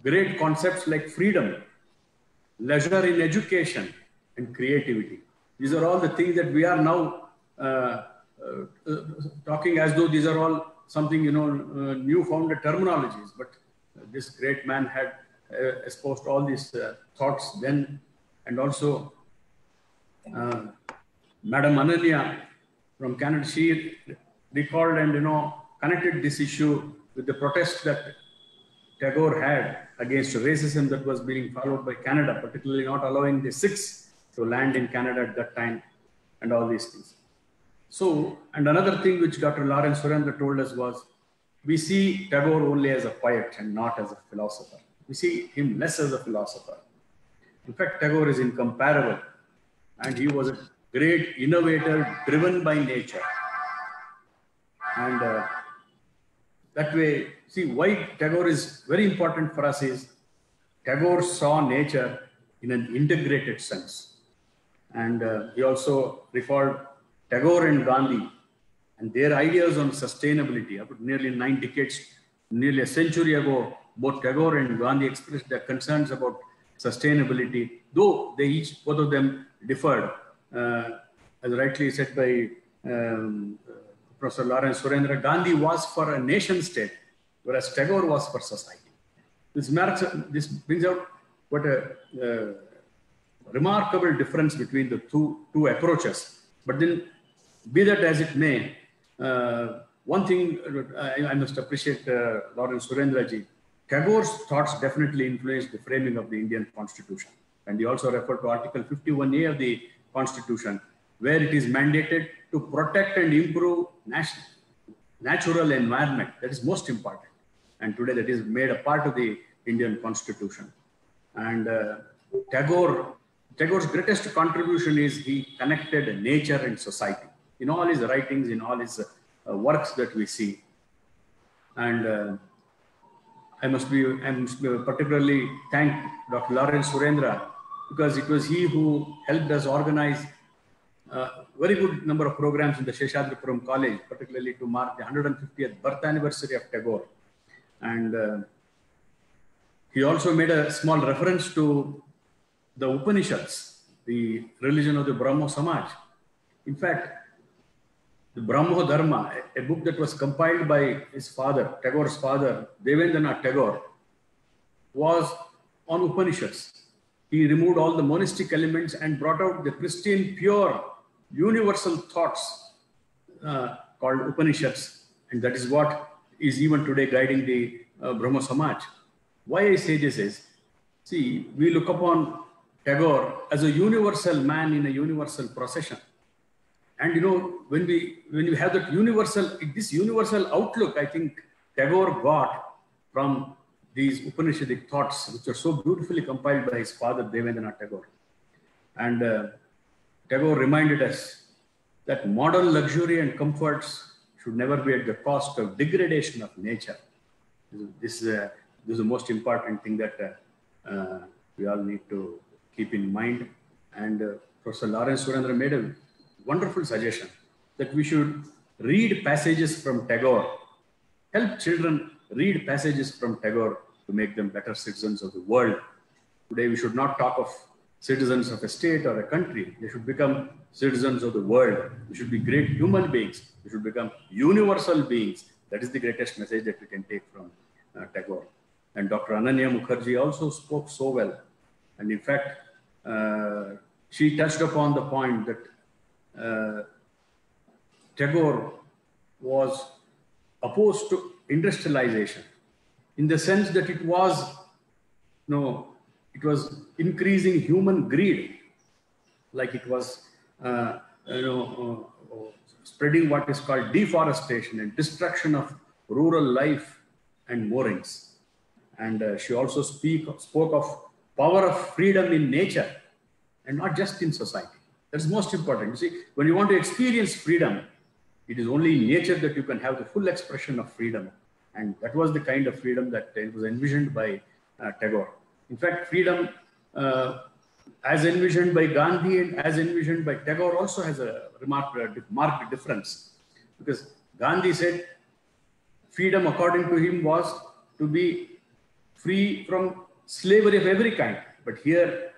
great concepts like freedom, leisure in education, and creativity. These are all the things that we are now talking as though these are all something, new founded terminologies. But this great man had espoused all these thoughts then. And also Madam Ananya from Canada, she recalled and connected this issue with the protest that Tagore had against racism that was being followed by Canada, particularly not allowing the Sikhs to land in Canada at that time, and all these things. So, and another thing which Dr. Lawrence Surendra told us was, we see Tagore only as a poet and not as a philosopher. We see him less as a philosopher. In fact, Tagore is incomparable, and he was a great innovator driven by nature. And that way, see why Tagore is very important for us is Tagore saw nature in an integrated sense. And he also recalled Tagore and Gandhi and their ideas on sustainability. About nearly 9 decades, nearly a century ago, both Tagore and Gandhi expressed their concerns about sustainability, though both of them differed. As rightly said by Professor Lawrence Surendra, Gandhi was for a nation state, whereas Tagore was for society. This brings out what a remarkable difference between the two approaches. But then, be that as it may, one thing I must appreciate Lawrence Surendra ji. Tagore's thoughts definitely influenced the framing of the Indian Constitution. And he also referred to Article 51A of the Constitution, where it is mandated to protect and improve natural environment. That is most important. And today that is made a part of the Indian Constitution. And Tagore's greatest contribution is he connected nature and society in all his writings, in all his works that we see. And I must particularly thank Dr. Lawrence Surendra, because it was he who helped us organize a very good number of programs in the Seshadripuram College, particularly to mark the 150th birth anniversary of Tagore. And he also made a small reference to the Upanishads, the religion of the Brahmo Samaj. In fact, the Brahmo Dharma, a book that was compiled by his father, Tagore's father, Rabindranath Tagore, was on Upanishads. He removed all the monastic elements and brought out the pristine, pure, universal thoughts called Upanishads. And that is what is even today guiding the Brahmo Samaj. Why I say this is, see, we look upon Tagore as a universal man in a universal procession. And when we have that this universal outlook, I think Tagore got from these Upanishadic thoughts, which are so beautifully compiled by his father, Rabindranath Tagore. And Tagore reminded us that modern luxury and comforts should never be at the cost of degradation of nature. This is the most important thing that we all need to keep in mind. And Professor Lawrence Surendra made a wonderful suggestion that we should read passages from Tagore, help children read passages from Tagore to make them better citizens of the world. Today, we should not talk of citizens of a state or a country. They should become citizens of the world. We should be great human beings. We should become universal beings. That is the greatest message that we can take from Tagore. And Dr. Ananya Mukherjee also spoke so well. And in fact, she touched upon the point that Tagore was opposed to industrialization in the sense that it was increasing human greed, like it was spreading what is called deforestation and destruction of rural life and moorings. And she also spoke of power of freedom in nature and not just in society. That's most important. You see, when you want to experience freedom, it is only in nature that you can have the full expression of freedom. And that was the kind of freedom that was envisioned by Tagore. In fact, freedom as envisioned by Gandhi and as envisioned by Tagore also has a marked difference. Because Gandhi said freedom according to him was to be free from slavery of every kind. But here,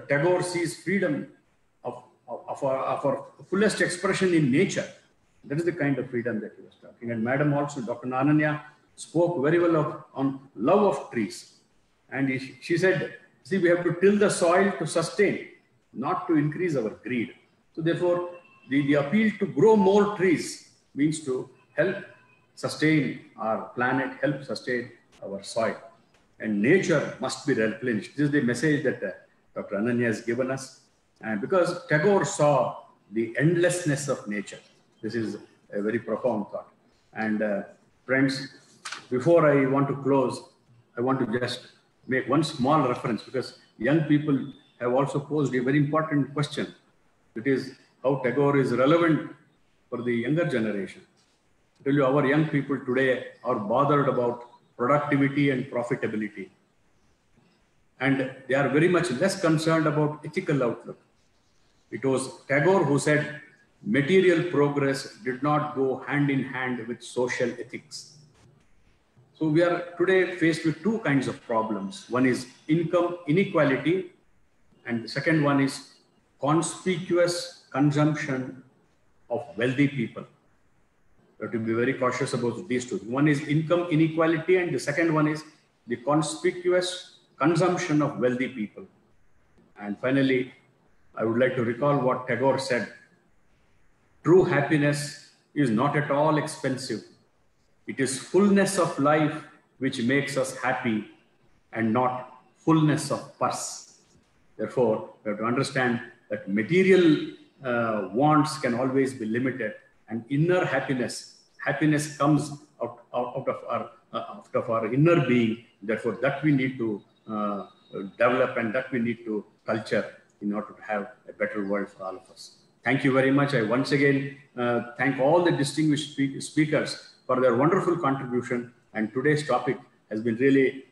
Tagore sees freedom of our fullest expression in nature. That is the kind of freedom that he was talking. And Madam also, Dr. Ananya, spoke very well on love of trees. And she said, see, we have to till the soil to sustain, not to increase our greed. So therefore, the appeal to grow more trees means to help sustain our planet, help sustain our soil. And nature must be replenished. This is the message that Dr. Ananya has given us. And because Tagore saw the endlessness of nature, this is a very profound thought. And friends, before I want to close, I want to just make one small reference, because young people have also posed a very important question. It is how Tagore is relevant for the younger generation. I tell you, our young people today are bothered about productivity and profitability. And they are very much less concerned about ethical outlook. It was Tagore who said, material progress did not go hand in hand with social ethics. So we are today faced with two kinds of problems. One is income inequality, and the second one is conspicuous consumption of wealthy people. We have to be very cautious about these two. One is income inequality, and the second one is the conspicuous consumption of wealthy people. And finally, I would like to recall what Tagore said. True happiness is not at all expensive. It is fullness of life which makes us happy, and not fullness of purse. Therefore, we have to understand that material wants can always be limited, and inner happiness comes out of our inner being. Therefore, that we need to develop, and that we need to culture in order to have a better world for all of us. Thank you very much. I once again thank all the distinguished speakers for their wonderful contribution. And today's topic has been really,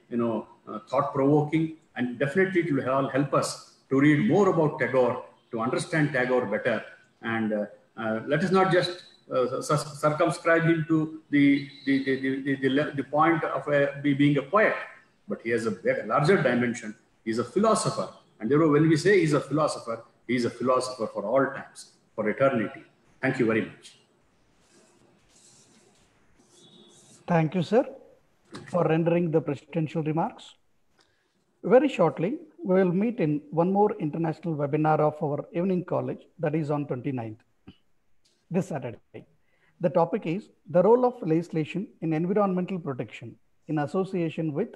thought-provoking, and definitely it will help us to read more about Tagore, to understand Tagore better. And let us not just circumscribe him to the point of being a poet, but he has a larger dimension. He's a philosopher. And therefore, when we say he's a philosopher for all times, for eternity. Thank you very much. Thank you, sir, for rendering the presidential remarks. Very shortly, we will meet in one more international webinar of our evening college, that is on 29th, this Saturday. The topic is the role of legislation in environmental protection in association with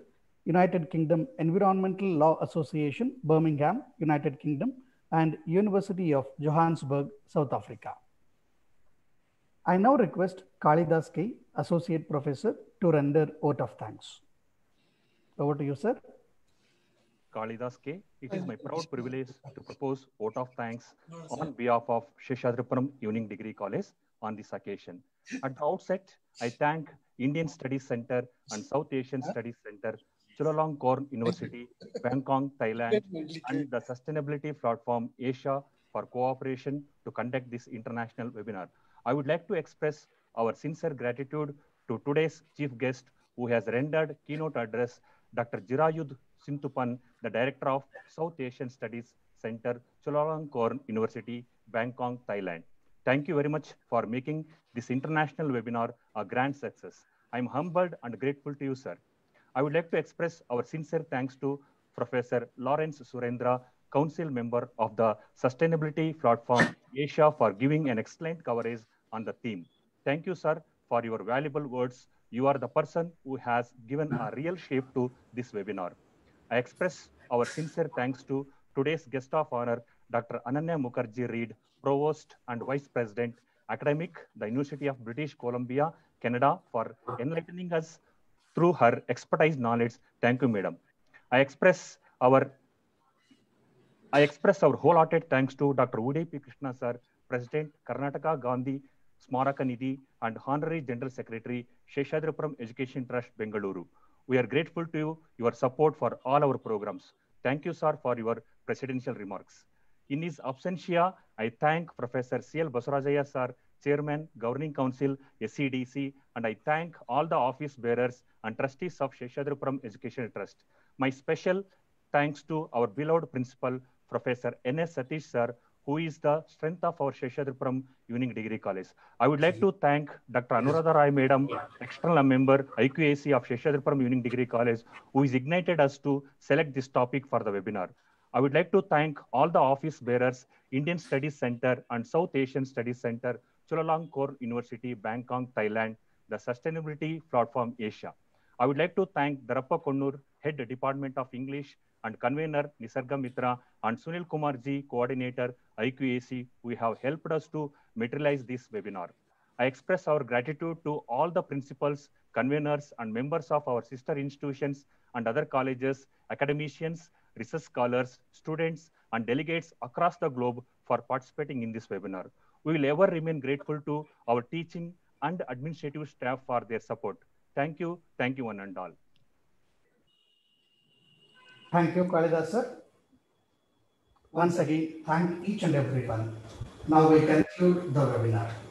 United Kingdom Environmental Law Association, Birmingham, United Kingdom, and University of Johannesburg, South Africa. I now request Kalidas K, Associate Professor, to render vote of thanks. Over to you, sir. Kalidas K, it is my proud privilege to propose vote of thanks on behalf of Seshadripuram Evening Degree College on this occasion. At the outset, I thank Indian Studies Center and South Asian Studies Center, Chulalongkorn University, Bangkok, Thailand, and the Sustainability Platform Asia for cooperation to conduct this international webinar. I would like to express our sincere gratitude to today's chief guest, who has rendered keynote address, Dr. Jirayud Sintupan, the Director of South Asian Studies Center, Chulalongkorn University, Bangkok, Thailand. Thank you very much for making this international webinar a grand success. I'm humbled and grateful to you, sir. I would like to express our sincere thanks to Professor Lawrence Surendra, Council Member of the Sustainability Platform Asia, for giving an excellent coverage on the theme. Thank you, sir, for your valuable words. You are the person who has given a real shape to this webinar. I express our sincere thanks to today's guest of honor, Dr. Ananya Mukherjee Reid, Provost and Vice President, Academic, the University of British Columbia, Canada, for enlightening us through her expertise knowledge. Thank you, madam. I express our wholehearted thanks to Dr. Uday P. Krishna, sir, President, Karnataka Gandhi Smaraka Nidhi, and Honorary General Secretary, Seshadripuram Education Trust, Bengaluru. We are grateful to your support for all our programs. Thank you, sir, for your presidential remarks. In his absentia, I thank Professor C.L. Basarajaya, sir, Chairman, Governing Council, SEDC, and I thank all the office bearers and trustees of Seshadripuram Education Trust. My special thanks to our beloved principal, Professor N.S. Satish sir, who is the strength of our Seshadripuram Unique Degree College. I would like to thank Dr. Anuradha Rai Madam, external member, IQAC of Seshadripuram Unique Degree College, who is ignited us to select this topic for the webinar. I would like to thank all the office bearers, Indian Studies Center and South Asian Studies Center, Chulalongkorn University, Bangkok, Thailand, the Sustainability Platform Asia. I would like to thank Darappa Konnur, Head Department of English, and Convener Nisarga Mitra, and Sunil Kumarji, Coordinator, IQAC, who have helped us to materialize this webinar. I express our gratitude to all the principals, conveners, and members of our sister institutions and other colleges, academicians, research scholars, students, and delegates across the globe for participating in this webinar. We will ever remain grateful to our teaching and administrative staff for their support. Thank you one and all. Thank you, Kalidas sir. Once again, thank each and everyone. Now we conclude the webinar.